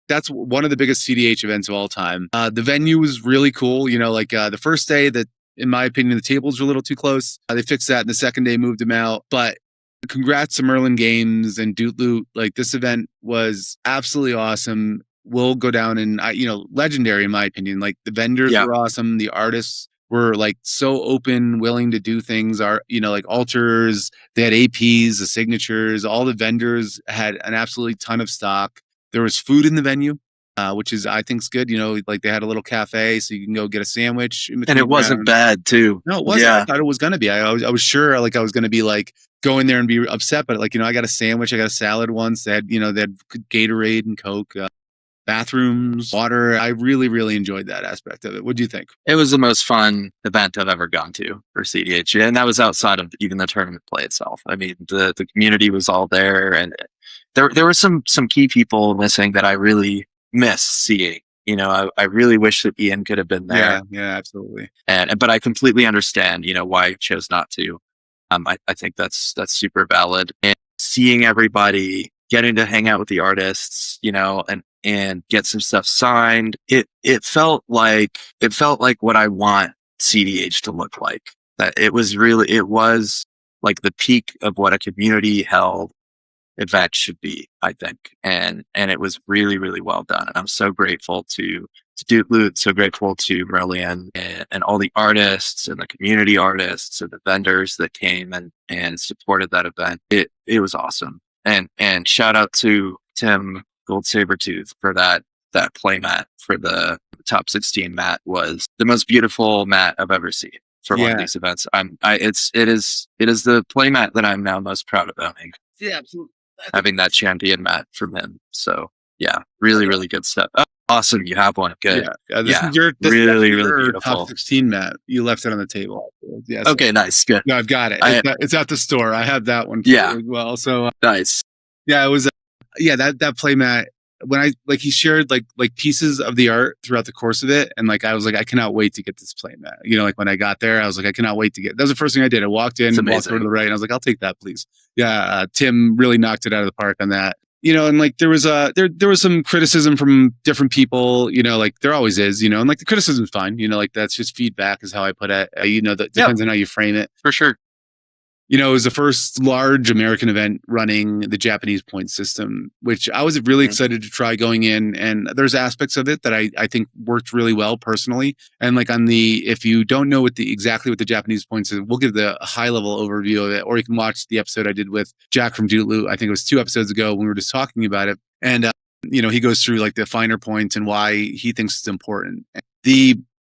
That's one of the biggest cEDH events of all time. The venue was really cool. The first day, that in my opinion, the tables were a little too close. They fixed that, and the second day moved them out, but. Congrats to Merlin Games and Doot Loot. This event was absolutely awesome. Will go down in, legendary in my opinion. The vendors were awesome. The artists were so open, willing to do things. Altars, they had APs, the signatures. All the vendors had an absolutely ton of stock. There was food in the venue, which is, I think, is good. They had a little cafe, so you can go get a sandwich. And it wasn't bad too. No, it wasn't. Yeah. I thought it was going to be. I was sure I was going to be going there and be upset, but I got a sandwich, I got a salad once. They had Gatorade and Coke, bathrooms, water. I really, really enjoyed that aspect of it. What do you think? It was the most fun event I've ever gone to for cEDH, and that was outside of even the tournament play itself. I mean, the community was all there, and there were some key people missing that I really miss seeing. I really wish that Ian could have been there. Yeah, absolutely. But I completely understand, why he chose not to. I think that's super valid. And seeing everybody, getting to hang out with the artists, and get some stuff signed, it felt like what I want cEDH to look like. That it was the peak of what a community held event should be, I think. And it was really, really well done. And I'm so grateful to Doot Loot, so grateful to Merlin and all the artists and the community artists and the vendors that came and supported that event. It was awesome. And shout out to Tim Gold Sabertooth for that play mat for the top 16 mat was the most beautiful mat I've ever seen for one of these events. It is the play mat that I'm now most proud of owning. Yeah, absolutely. Having that champion mat from him. So yeah, really good stuff. Oh, awesome, you have one. Good. This is really beautiful. Top 16 mat. You left it on the table. Yeah. Okay, nice, good. No, I've got it. It's at the store. I have that one. Yeah, as well. So nice. Yeah, it was. That play mat. When he shared like pieces of the art throughout the course of it, and I was like, I cannot wait to get this play mat. When I got there, I was like, I cannot wait to get. That was the first thing I did. I walked in, walked over to the right, and I was like, I'll take that, please. Yeah, Tim really knocked it out of the park on that. And there was there was some criticism from different people. There always is. And the criticism's fine. That's just feedback, is how I put it. That depends on how you frame it. For sure. It was the first large American event running the Japanese point system, which I was really excited to try going in. And there's aspects of it that I think worked really well personally. And if you don't know exactly what the Japanese points is, we'll give the high level overview of it, or you can watch the episode I did with Jack from Doodaloo. I think it was 2 episodes ago when we were just talking about it. And, he goes through the finer points and why he thinks it's important.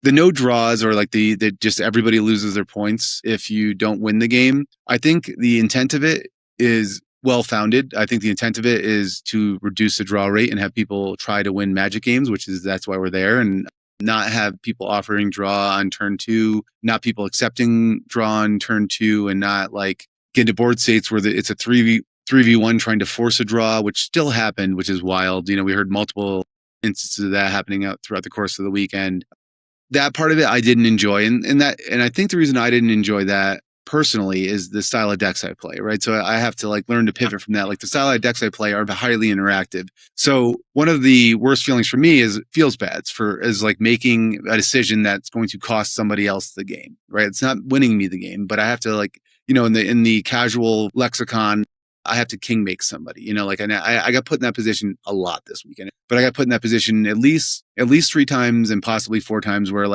The no draws, or the just everybody loses their points if you don't win the game. I think the intent of it is well founded. I think the intent of it is to reduce the draw rate and have people try to win Magic games, that's why we're there, and not have people offering draw on turn 2, not people accepting draw on turn 2, and not get into board states where it's a 3v1 trying to force a draw, which still happened, which is wild. We heard multiple instances of that happening out throughout the course of the weekend. That part of it I didn't enjoy, and I think the reason I didn't enjoy that personally is the style of decks I play, right? So I have to learn to pivot from that. The style of decks I play are highly interactive. So one of the worst feelings for me feels bad is making a decision that's going to cost somebody else the game, right? It's not winning me the game, but I have to in the casual lexicon, I have to king make somebody, and I got put in that position a lot this weekend, but I got put in that position at least 3 times and possibly 4 times where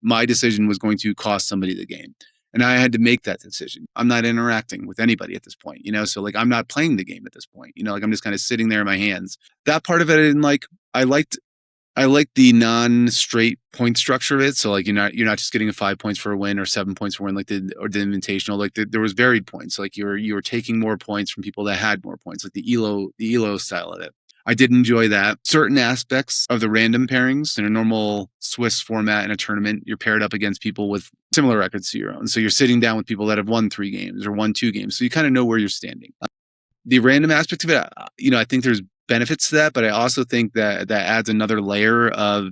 my decision was going to cost somebody the game. And I had to make that decision. I'm not interacting with anybody at this point, so I'm not playing the game at this point, I'm just kind of sitting there in my hands. That part of it I didn't like. I like the non-straight point structure of it. So you're not just getting 5 points for a win or 7 points for a win, the Invitational. There was varied points. You were taking more points from people that had more points, the ELO style of it. I did enjoy that. Certain aspects of the random pairings in a normal Swiss format in a tournament, you're paired up against people with similar records to your own. So you're sitting down with people that have won 3 games or won 2 games. So you kind of know where you're standing. The random aspect of it, I think there's benefits to that, but I also think that adds another layer of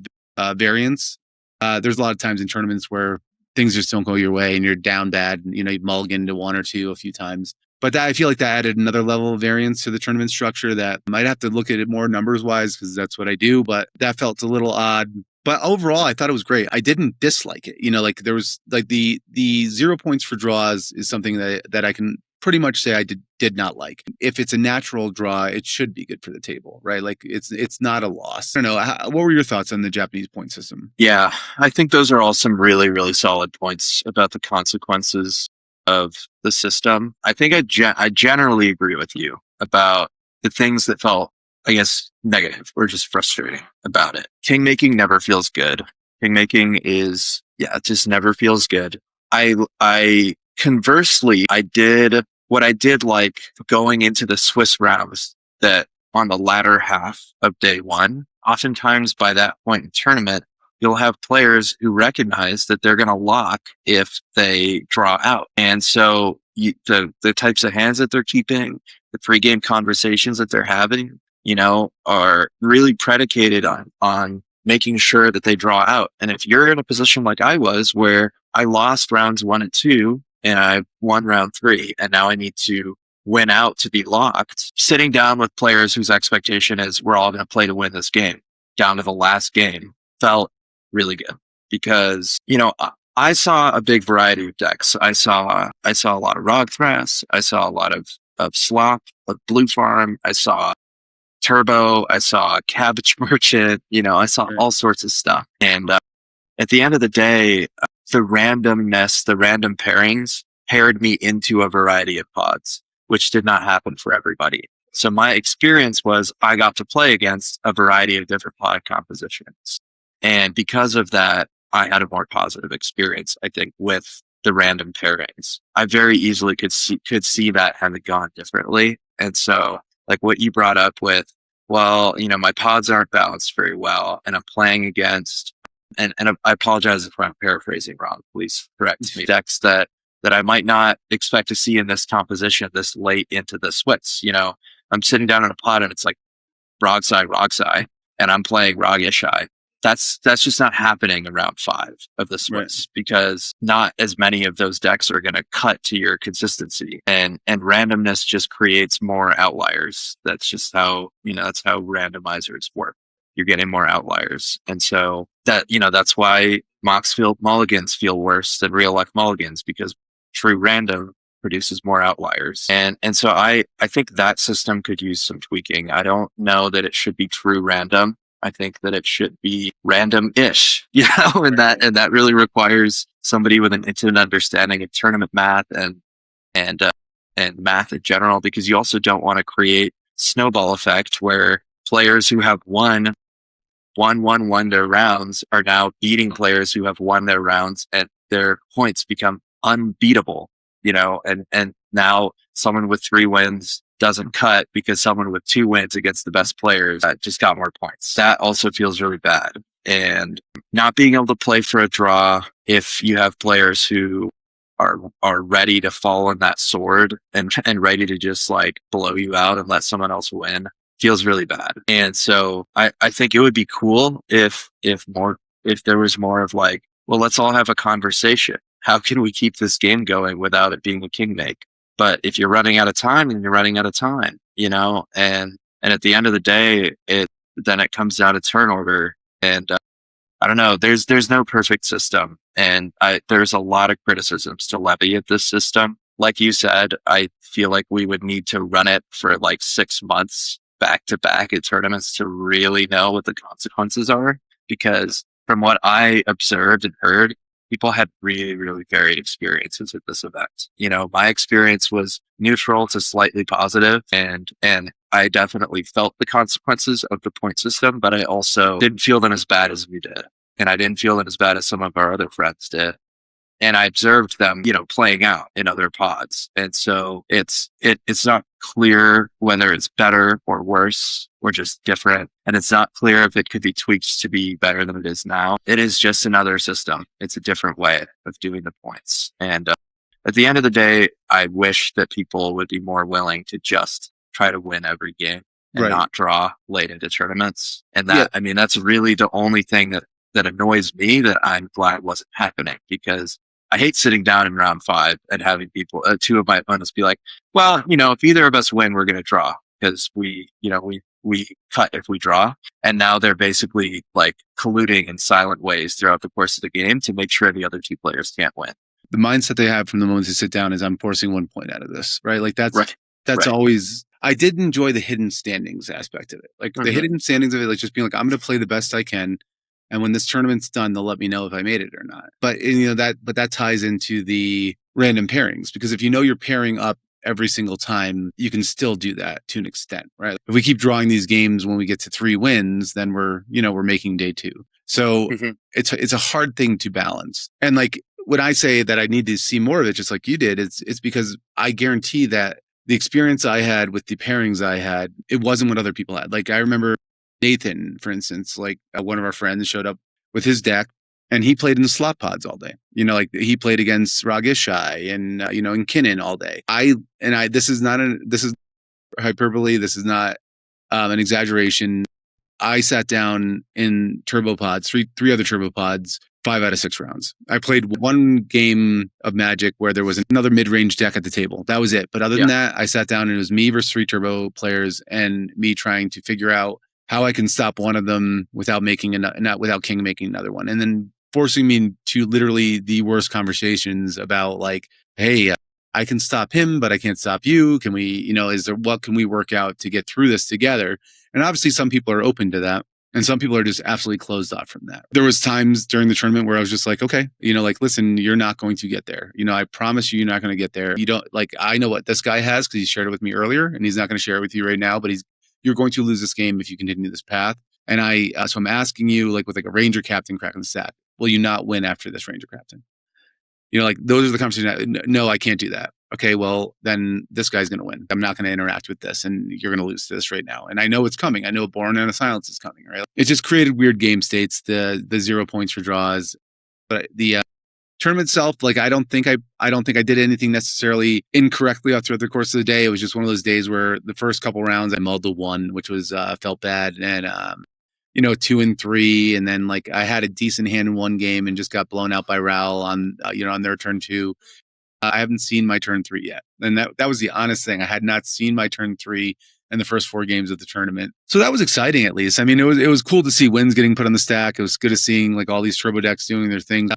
variance. There's a lot of times in tournaments where things just don't go your way and you're down bad, and you mulligan to 1 or 2 a few times. But I feel that added another level of variance to the tournament structure that might have to look at it more numbers wise, because that's what I do. But that felt a little odd. But overall, I thought it was great. I didn't dislike it. There was the 0 points for draws is something that I can pretty much say I did not like. If it's a natural draw, it should be good for the table, right? It's not a loss. I don't know. What were your thoughts on the Japanese point system? Yeah, I think those are all some really, really solid points about the consequences of the system. I think I generally agree with you about the things that felt, I guess, negative or just frustrating about it. King making never feels good. King making it just never feels good. I conversely, I did what I did like going into the Swiss rounds, that on the latter half of day 1, oftentimes by that point in tournament, you'll have players who recognize that they're going to lock if they draw out. And so the types of hands that they're keeping, the pregame conversations that they're having, are really predicated on making sure that they draw out. And if you're in a position like I was, where I lost rounds 1 and 2, and I won round 3, and now I need to win out to be locked, sitting down with players whose expectation is we're all going to play to win this game down to the last game felt really good, because, I saw a big variety of decks. I saw a lot of Rogthras. I saw a lot of Slop, of Blue Farm. I saw Turbo. I saw Cabbage Merchant. I saw all sorts of stuff. And at the end of the day, the randomness, the random pairings paired me into a variety of pods, which did not happen for everybody. So my experience was I got to play against a variety of different product compositions. And because of that, I had a more positive experience, I think, with the random pairings. I very easily could see that having gone differently. And so like what you brought up with, well, my pods aren't balanced very well, and I'm playing against, and I apologize if I'm paraphrasing wrong, please correct me, decks that I might not expect to see in this composition this late into the splits. I'm sitting down in a pod and it's like Rogsai, and I'm playing Rog-Ishai. That's just not happening in round 5 of the splits, because not as many of those decks are going to cut to your consistency, and randomness just creates more outliers. That's just how, that's how randomizers work. You're getting more outliers. And so that's why Moxfield mulligans feel worse than real life mulligans, because true random produces more outliers. And so I think that system could use some tweaking. I don't know that it should be true random. I think that it should be random-ish, and that really requires somebody with an intimate understanding of tournament math and math in general, because you also don't want to create snowball effect where players who have won their rounds are now beating players who have won their rounds, and their points become unbeatable, and now someone with 3 wins doesn't cut because someone with 2 wins against the best players just got more points. That also feels really bad. And not being able to play for a draw if you have players who are ready to fall on that sword and ready to just like blow you out and let someone else win feels really bad. And so I think it would be cool if there was more of like, well, let's all have a conversation. How can we keep this game going without it being a king make? But if you're running out of time, then you're running out of time, and at the end of the day, it comes down to turn order. And I don't know, there's no perfect system. And there's a lot of criticisms to levy at this system. Like you said, I feel like we would need to run it for like 6 months back to back at tournaments to really know what the consequences are. Because from what I observed and heard, people had really, really varied experiences at this event. My experience was neutral to slightly positive, and I definitely felt the consequences of the point system, but I also didn't feel them as bad as we did. And I didn't feel them as bad as some of our other friends did. And I observed them, playing out in other pods. And so it's not clear whether it's better or worse or just different. And it's not clear if it could be tweaked to be better than it is now. It is just another system. It's a different way of doing the points. And at the end of the day, I wish that people would be more willing to just try to win every game and not draw late into tournaments. And that's really the only thing that annoys me, that I'm glad wasn't happening, because I hate sitting down in round 5 and having people, 2 of my opponents be like, well, if either of us win, we're going to draw because we cut if we draw. And now they're basically like colluding in silent ways throughout the course of the game to make sure the other 2 players can't win. The mindset they have from the moment they sit down is, I'm forcing 1 point out of this, right? Like that's always, I did enjoy the hidden standings aspect of it. Like the hidden standings of it, like just being like, I'm going to play the best I can. And when this tournament's done, they'll let me know if I made it or not. But that ties into the random pairings, because if you're pairing up every single time, you can still do that to an extent, right? If we keep drawing these games when we get to 3 wins, then we're making day 2. So it's a hard thing to balance. And like when I say that I need to see more of it, just like you did, it's because I guarantee that the experience I had with the pairings I had, it wasn't what other people had. Like I remember Nathan, for instance, like one of our friends showed up with his deck and he played in the slot pods all day. Like he played against Rog-Ishai and, and Kinnan all day. This is hyperbole. This is not an exaggeration. I sat down in turbo pods, three other turbo pods, 5 out of 6 rounds. I played 1 game of Magic where there was another mid-range deck at the table. That was it. But other than that, I sat down and it was me versus 3 turbo players and me trying to figure out how I can stop one of them without without King making another one. And then forcing me to literally the worst conversations about like, hey, I can stop him, but I can't stop you. Can we, what can we work out to get through this together? And obviously some people are open to that. And some people are just absolutely closed off from that. There was times during the tournament where I was just like, okay, listen, you're not going to get there. I promise you're not going to get there. You don't I know what this guy has because he shared it with me earlier, and he's not going to share it with you right now, but you're going to lose this game if you continue this path. And so I'm asking you, with a Ranger captain cracking the stack, will you not win after this Ranger captain? Those are the conversations. No, I can't do that. Okay, well, then this guy's going to win. I'm not going to interact with this, and you're going to lose to this right now. And I know it's coming. I know Born in a Silence is coming, right? It just created weird game states, the 0 points for draws. But the tournament itself, I don't think I did anything necessarily incorrectly throughout the course of the day. It was just one of those days where the first couple rounds I mulled the 1, which was felt bad, and 2 and 3, and then I had a decent hand in one game and just got blown out by Raul on on their turn 2. I haven't seen my turn 3 yet, and that was the honest thing. I had not seen my turn 3 in the first 4 games of the tournament, so that was exciting. At least, I mean, it was cool to see wins getting put on the stack. It was good to seeing all these turbo decks doing their thing.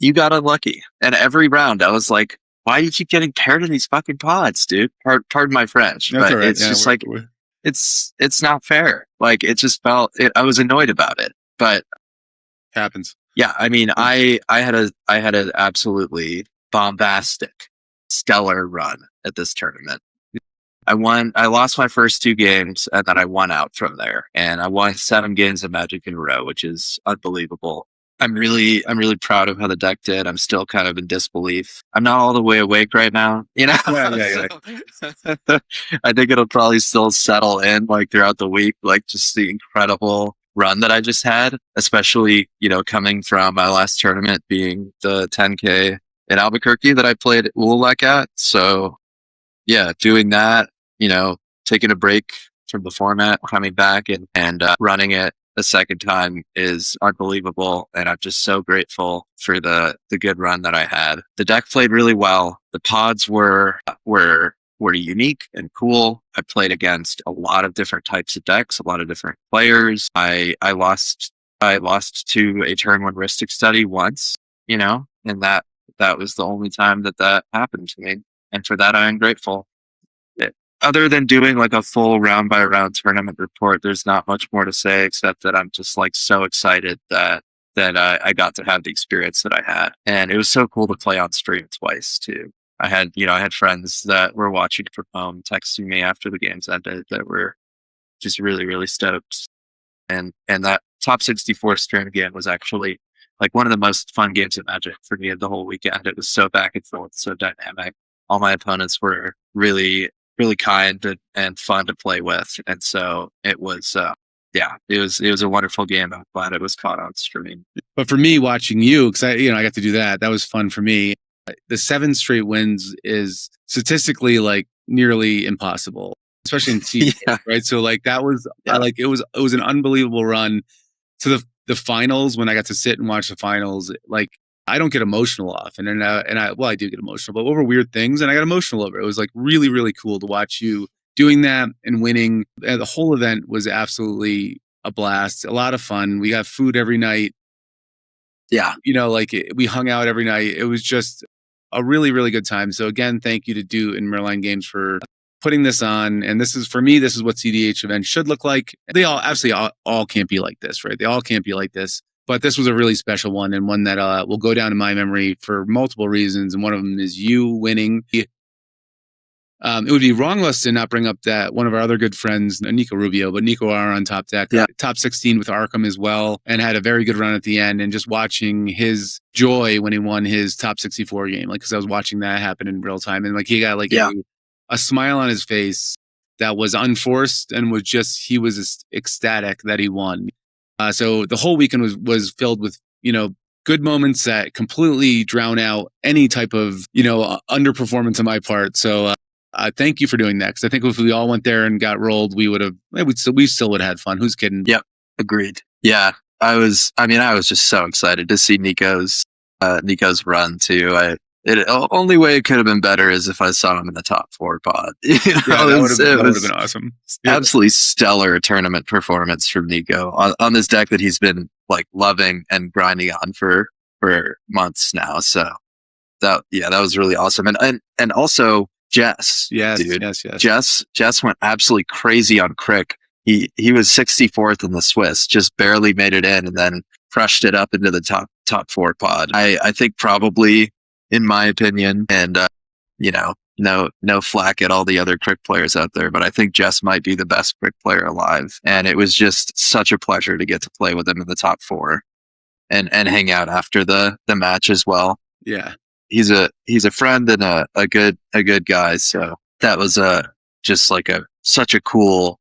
You got unlucky, and every round I was like, "Why do you keep getting paired in these fucking pods, dude?" Pardon my French, but right. It's just it's not fair. It just felt. I was annoyed about it, but happens. Yeah, I mean, I had an absolutely bombastic, stellar run at this tournament. I lost my first 2 games, and then I won out from there, and I won 7 games of Magic in a row, which is unbelievable. I'm really proud of how the deck did. I'm still kind of in disbelief. I'm not all the way awake right now, Yeah. I think it'll probably still settle in throughout the week, just the incredible run that I just had, especially, coming from my last tournament being the 10K in Albuquerque that I played Ululek at. So yeah, doing that, taking a break from the format, coming back and running it a second time is unbelievable. And I'm just so grateful for the good run that I had. The deck played really well. The pods were unique and cool. I played against a lot of different types of decks, a lot of different players. I lost to a turn 1 Ristic study once, and that was the only time that happened to me. And for that, I am grateful. Other than doing a full round by round tournament report, there's not much more to say except that I'm just so excited that I got to have the experience that I had. And it was so cool to play on stream twice too. I had friends that were watching from home texting me after the games ended that were just really, really stoked. And that top 64 stream game was actually one of the most fun games of Magic for me of the whole weekend. It was so back and forth, so dynamic. All my opponents were really, really kind and fun to play with. And so it was, it was a wonderful game. I'm glad it was caught on stream. But for me, watching you, because I got to do that. That was fun for me. The 7 straight wins is statistically nearly impossible, especially in team, right? So that was it was an unbelievable run to the finals. When I got to sit and watch the finals, I don't get emotional often, and I do get emotional, but over weird things, and I got emotional over it. It was really, really cool to watch you doing that and winning. And the whole event was absolutely a blast, a lot of fun. We got food every night. Yeah, we hung out every night. It was just a really, really good time. So again, thank you to Do and Merline Games for putting this on. And this is, for me, this is what cEDH events should look like. They all absolutely all can't be like this, right? They all can't be like this. But this was a really special one, and one that will go down in my memory for multiple reasons. And one of them is you winning. It would be wrong of us to not bring up that one of our other good friends, Nico Rubio, but Nico are on top deck, top 16 with Arkham as well, and had a very good run at the end. And just watching his joy when he won his top 64 game, because I was watching that happen in real time, and he got a smile on his face that was unforced and he was ecstatic that he won. So the whole weekend was filled with, good moments that completely drown out any type of, underperformance on my part. So thank you for doing that. Because I think if we all went there and got rolled, we still would have had fun. Who's kidding? Yep. Agreed. Yeah. I was just so excited to see Nico's run too. The only way it could have been better is if I saw him in the top 4 pod. That would have been awesome. Absolutely stellar tournament performance from Nico on this deck that he's been loving and grinding on for months now. So that was really awesome. And also Jess. Yes, dude. yes. Jess went absolutely crazy on Crick he was 64th in the Swiss, just barely made it in, and then crushed it up into the top 4 pod. I think probably, in my opinion, and no flack at all the other crick players out there, but I think Jess might be the best crick player alive. And it was just such a pleasure to get to play with him in the top 4 and hang out after the match as well. Yeah. He's a friend and a good guy. So that was just like such a cool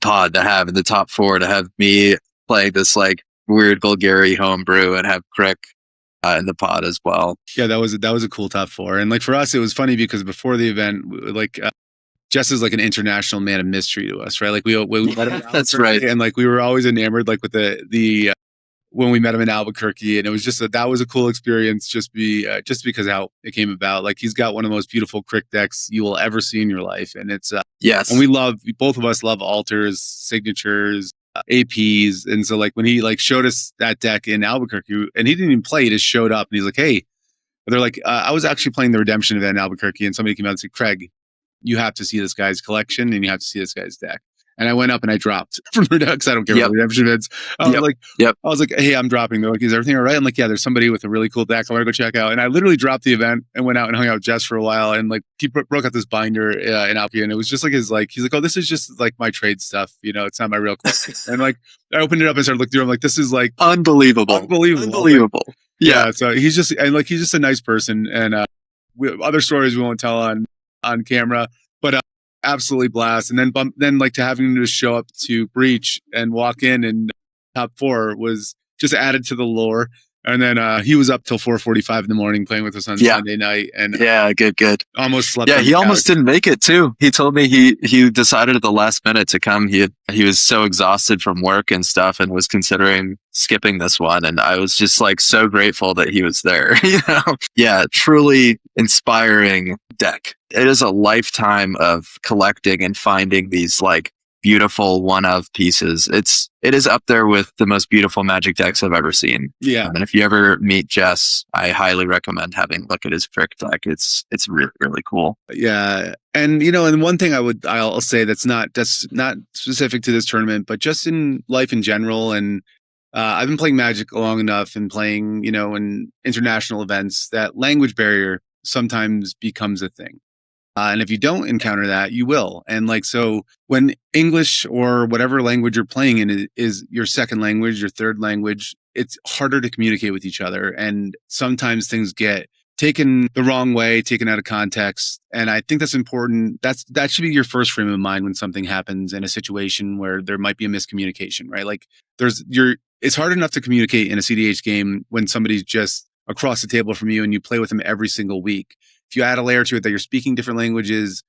pod to have in the top 4, to have me play this like weird Golgari homebrew and have crick in the pod as well. Yeah, that was a cool top 4. And like for us, it was funny because before the event, like Jess is like an international man of mystery to us, right? Like we met him. That's right. And like we were always enamored, like with the when we met him in Albuquerque, and it was just that was a cool experience, just because how it came about. Like he's got one of the most beautiful crick decks you will ever see in your life, and it's yes. And both of us love alters, signatures, APs, and so like when he like showed us that deck in Albuquerque, and he didn't even play, he just showed up, and he's like, "Hey," they're like, "I was actually playing the Redemption event in Albuquerque, and somebody came out and said, Craig, you have to see this guy's collection, and you have to see this guy's deck." And I went up and I dropped from the decks. I don't care what Redemption events. I was like, "Hey, I'm dropping." They're like, "Is everything all right?" I'm like, "Yeah, there's somebody with a really cool deck I want to go check out." And I literally dropped the event and went out and hung out with Jess for a while. And like he broke out this binder in Albuquerque, and it was just like he's like, "Oh, this is just like my trade stuff. You know, it's not my real collection." And like I opened it up and started looking through. I'm like, "This is like unbelievable. Like, yeah. So he's just a nice person, and other stories we won't tell on camera, but. Absolutely blast. And then like to having him just show up to Breach and walk in and top 4 was just added to the lore. And then he was up till 4:45 in the morning playing with us on Sunday night. And good. Almost slept. Yeah, he almost didn't make it too. He told me he decided at the last minute to come. He was so exhausted from work and stuff, and was considering skipping this one. And I was just like so grateful that he was there. Yeah, truly inspiring deck. It is a lifetime of collecting and finding these like beautiful one-of pieces. It is up there with the most beautiful Magic decks I've ever seen. Yeah. And if you ever meet Jess, I highly recommend having a look at his crick deck. It's really, really cool. Yeah. And and one thing I'll say that's not specific to this tournament, but just in life in general. And I've been playing Magic long enough and playing, in international events, that language barrier sometimes becomes a thing. And if you don't encounter that, you will. And like, so when English or whatever language you're playing in is your second language, your third language, it's harder to communicate with each other. And sometimes things get taken the wrong way, taken out of context. And I think that's important. That should be your first frame of mind when something happens in a situation where there might be a miscommunication, right? Like it's hard enough to communicate in a cEDH game when somebody's just across the table from you and you play with them every single week. If you add a layer to it that you're speaking different languages,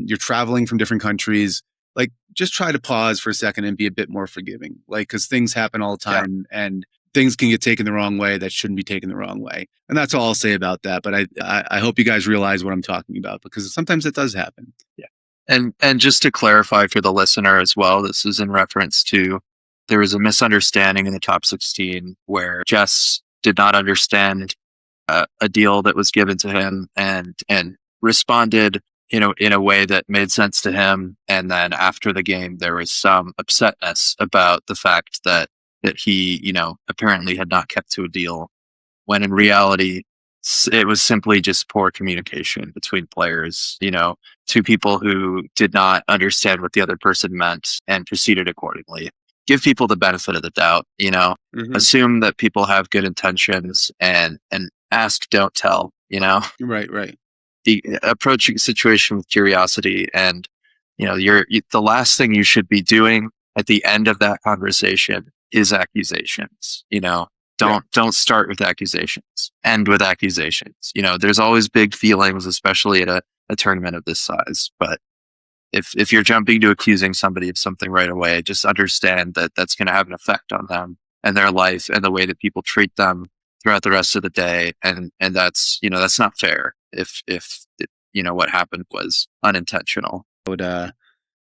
you're traveling from different countries, like just try to pause for a second and be a bit more forgiving. Like, because things happen all the time and things can get taken the wrong way that shouldn't be taken the wrong way. And that's all I'll say about that. But I hope you guys realize what I'm talking about, because sometimes it does happen. Yeah. And just to clarify for the listener as well, this is in reference to, there was a misunderstanding in the top 16 where Jess did not understand a deal that was given to him and responded, in a way that made sense to him. And then after the game, there was some upsetness about the fact that he, apparently had not kept to a deal, when in reality, it was simply just poor communication between players, two people who did not understand what the other person meant and proceeded accordingly. Give people the benefit of the doubt, assume that people have good intentions and ask, don't tell, Right. Approaching a situation with curiosity, and, the last thing you should be doing at the end of that conversation is accusations. Don't start with accusations, end with accusations. There's always big feelings, especially at a tournament of this size. But if you're jumping to accusing somebody of something right away, just understand that that's going to have an effect on them and their life and the way that people treat them throughout the rest of the day. And that's, that's not fair if what happened was unintentional. I would agree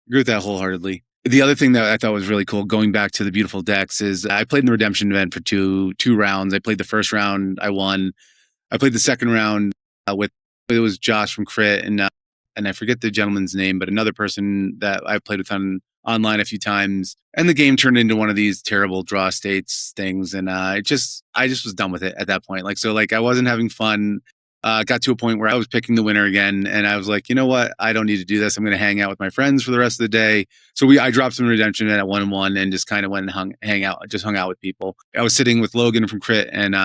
with that wholeheartedly. The other thing that I thought was really cool, going back to the beautiful decks, is I played in the Redemption event for two rounds. I played the first round, I won. I played the second round it was Josh from Crit, and and I forget the gentleman's name, but another person that I played with online a few times, and the game turned into one of these terrible draw states things, and I just was done with it at that point. I wasn't having fun. Got to a point where I was picking the winner again, and I was like, you know what? I don't need to do this. I'm going to hang out with my friends for the rest of the day. So I dropped some redemption at 1-1 and just kind of went and hung out with people. I was sitting with Logan from Crit, and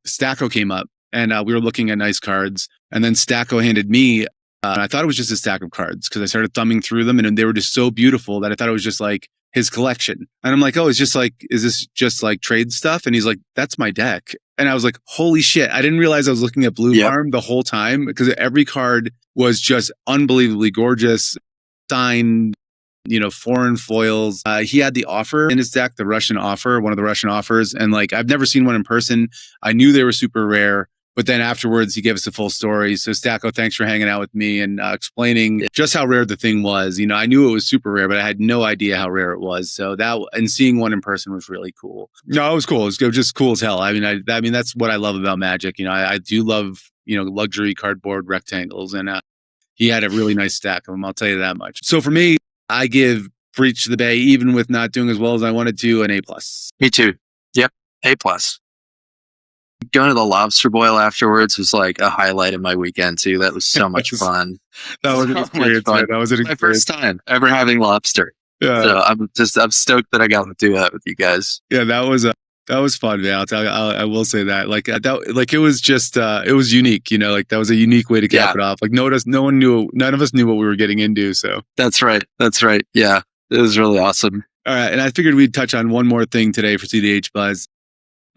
Stacko came up, and we were looking at nice cards, and then Stacko handed me. And I thought it was just a stack of cards because I started thumbing through them, and they were just so beautiful that I thought it was just like his collection. And I'm like, oh, is this just like trade stuff? And he's like, that's my deck. And I was like, holy shit. I didn't realize I was looking at Blue Farm the whole time because every card was just unbelievably gorgeous, signed, foreign foils. He had the offer in his deck, the Russian offer, one of the Russian offers. And I've never seen one in person. I knew they were super rare. But then afterwards, he gave us a full story. So Stacko, thanks for hanging out with me and explaining just how rare the thing was. I knew it was super rare, but I had no idea how rare it was. So and seeing one in person was really cool. No, it was cool. It was just cool as hell. I mean, that's what I love about Magic. I do love, luxury cardboard rectangles, and he had a really nice stack of them. I'll tell you that much. So for me, I give Breach the Bay, even with not doing as well as I wanted to, an A+. Me too. Yep, A+. Going to the lobster boil afterwards was like a highlight of my weekend too. That was so much fun. That was an experience. That was my first time ever having lobster. Yeah. So I'm stoked that I got to do that with you guys. Yeah, that was fun, man. I will say that. It was just it was unique. That was a unique way to cap it off. None of us knew what we were getting into. So that's right. Yeah, it was really awesome. All right, and I figured we'd touch on one more thing today for cEDH Buzz.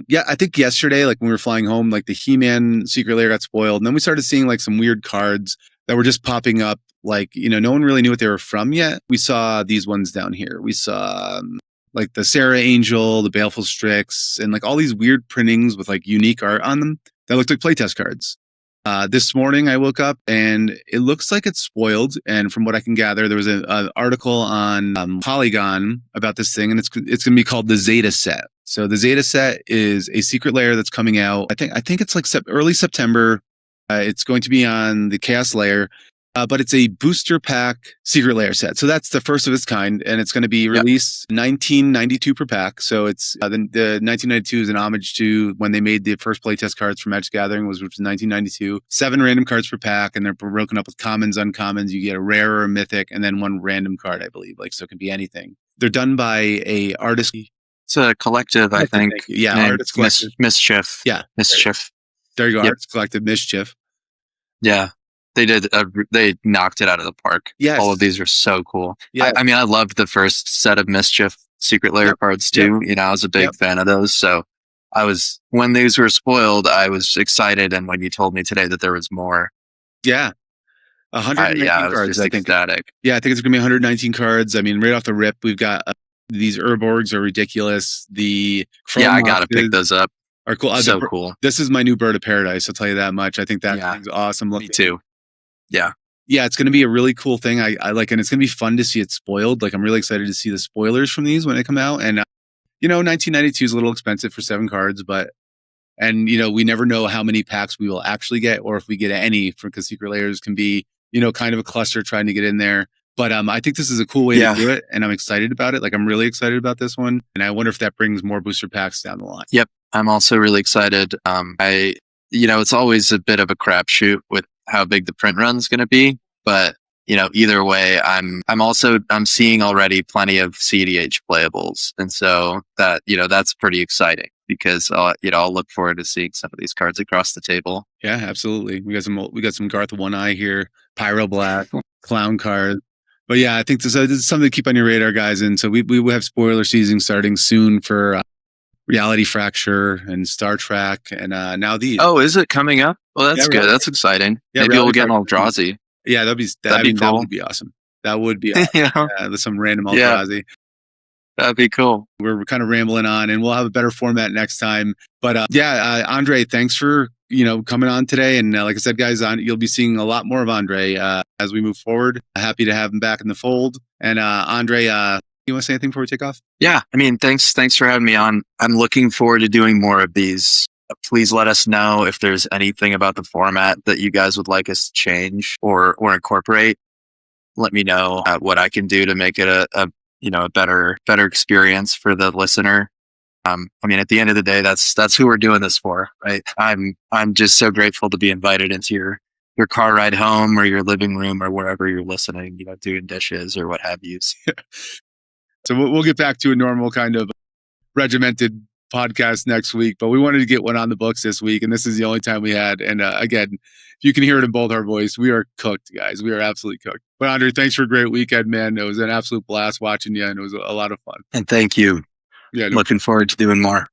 Yeah, I think yesterday, when we were flying home, the He-Man Secret Lair got spoiled. And then we started seeing some weird cards that were just popping up. No one really knew what they were from yet. We saw these ones down here. We saw the Sarah Angel, the Baleful Strix, and all these weird printings with unique art on them that looked like playtest cards. This morning I woke up and it looks like it's spoiled. And from what I can gather, there was an article on Polygon about this thing, and it's going to be called the Zeta set. So the Zeta set is a secret layer that's coming out. I think it's early September. It's going to be on the Chaos layer, but it's a booster pack secret layer set. So that's the first of its kind, and it's going to be released $19.92 per pack. So it's the 1992 is an homage to when they made the first playtest cards for Magic Gathering, which was 1992. 7 random cards per pack, and they're broken up with commons, uncommons. You get a rare or a mythic, and then 1 random card, I believe. So it can be anything. They're done by a artist. It's a collective, I think. Yeah, Artist Collective. Mischief. Yeah. Mischief. There you go, Artist Collective, Mischief. Yeah. They did. They knocked it out of the park. Yes. All of these are so cool. Yeah. I mean, I loved the first set of Mischief Secret Lair cards too. I was a big fan of those. So when these were spoiled, I was excited. And when you told me today that there was more. Yeah. 119 cards, I think. Ecstatic. Yeah, I think it's going to be 119 cards. I mean, right off the rip, we've got these Urborgs are ridiculous. The Chrome I got to pick those up. Are cool. So cool. This is my new Bird of Paradise. I'll tell you that much. I think that thing's awesome looking. Me too. Yeah. Yeah, it's going to be a really cool thing. I like, and it's going to be fun to see it spoiled. I'm really excited to see the spoilers from these when they come out. And, 1992 is a little expensive for 7 cards, and we never know how many packs we will actually get or if we get any because secret layers can be, kind of a cluster trying to get in there. But I think this is a cool way to do it, and I'm excited about it. I'm really excited about this one, and I wonder if that brings more booster packs down the line. Yep, I'm also really excited. It's always a bit of a crapshoot with how big the print run's going to be, but either way, I'm seeing already plenty of cEDH playables, and so that's pretty exciting because I'll look forward to seeing some of these cards across the table. Yeah, absolutely. We got some Garth One Eye here, Pyro Black, Clown card. But yeah, I think this is something to keep on your radar, guys. And so we will have spoiler season starting soon for Reality Fracture and Star Trek, and now these. Oh, is it coming up? Well, that's good. That's exciting. Yeah, maybe we'll get an Eldrazi. Yeah, that'd be cool. That would be awesome. That would be awesome. With some random Eldrazi. That'd be cool. We're kind of rambling on, and we'll have a better format next time. But Andrei, thanks for coming on today. And like I said, guys, you'll be seeing a lot more of Andrei as we move forward. Happy to have him back in the fold. And Andrei, you want to say anything before we take off? Yeah, I mean, thanks for having me on. I'm looking forward to doing more of these Please let us know if there's anything about the format that you guys would like us to change or incorporate. Let me know what I can do to make it a better experience for the listener. I mean, at the end of the day, that's who we're doing this for, right? I'm just so grateful to be invited into your car ride home or your living room or wherever you're listening, doing dishes or what have you. So we'll get back to a normal kind of regimented podcast next week, but we wanted to get one on the books this week, and this is the only time we had. And again, you can hear it in both our voice. We are cooked, guys. We are absolutely cooked. But Andrei, thanks for a great weekend, man. It was an absolute blast watching you, and it was a lot of fun. And thank you. Yeah, looking forward to doing more.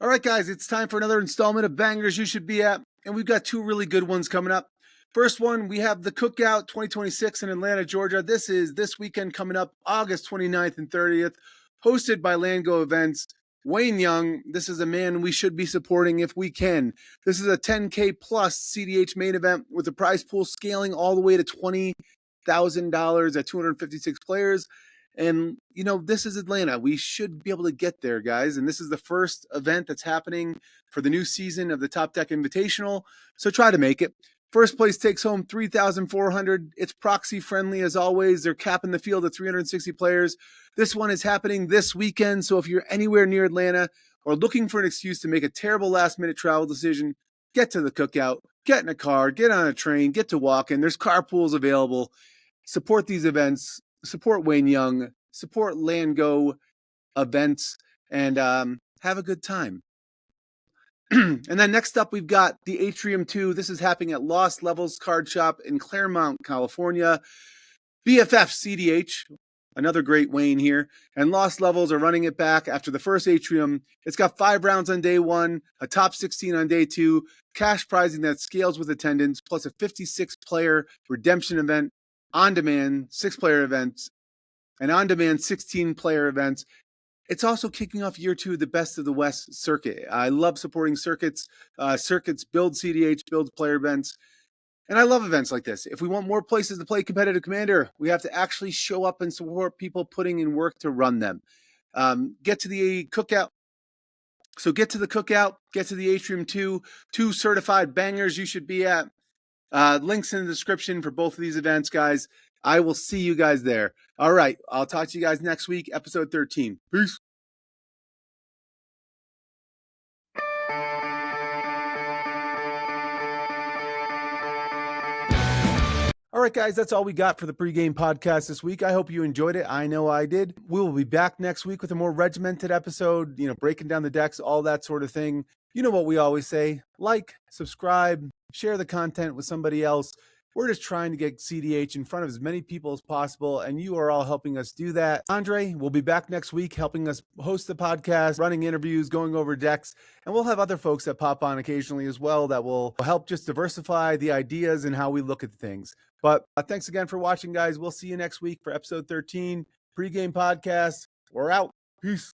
All right, guys, it's time for another installment of Bangers You Should Be At, and we've got two really good ones coming up. First one, we have the Cookout 2026 in Atlanta, Georgia. This is this weekend coming up, August 29th and 30th, hosted by Landgo Events. Wayne Young, this is a man we should be supporting if we can. This is a 10K plus cEDH main event with the prize pool scaling all the way to $20,000 at 256 players. And, this is Atlanta. We should be able to get there, guys. And this is the first event that's happening for the new season of the Top Deck Invitational. So try to make it. First place takes home $3,400. It's proxy friendly as always. They're capping the field at 360 players. This one is happening this weekend. So if you're anywhere near Atlanta or looking for an excuse to make a terrible last minute travel decision, get to the Cookout, get in a car, get on a train, get to walking. There's carpools available. Support these events. Support Wayne Young, support Landgo Events, and have a good time. And then next up, we've got the Atrium 2. This is happening at Lost Levels Card Shop in Claremont, California. BFF cEDH, another great Wayne here, and Lost Levels are running it back after the first Atrium. It's got 5 rounds on day 1, a top 16 on day 2, cash prizing that scales with attendance, plus a 56-player redemption event, on-demand 6-player events, and on-demand 16-player events. It's also kicking off year 2 of the Best of the West circuit. I love supporting circuits. Circuits build cEDH, build player events. And I love events like this. If we want more places to play competitive Commander, we have to actually show up and support people putting in work to run them. Get to the Cookout. So get to the Cookout, get to the Atrium 2, 2 certified bangers you should be at. Links in the description for both of these events, guys. I will see you guys there. All right. I'll talk to you guys next week, episode 13. Peace. All right, guys, that's all we got for the Pregame Podcast this week. I hope you enjoyed it. I know I did. We will be back next week with a more regimented episode, breaking down the decks, all that sort of thing. You know what we always say, like, subscribe, share the content with somebody else. We're just trying to get cEDH in front of as many people as possible, and you are all helping us do that. Andrei will be back next week helping us host the podcast, running interviews, going over decks, and we'll have other folks that pop on occasionally as well that will help just diversify the ideas and how we look at things. But thanks again for watching, guys. We'll see you next week for episode 13, Pregame Podcast. We're out. Peace.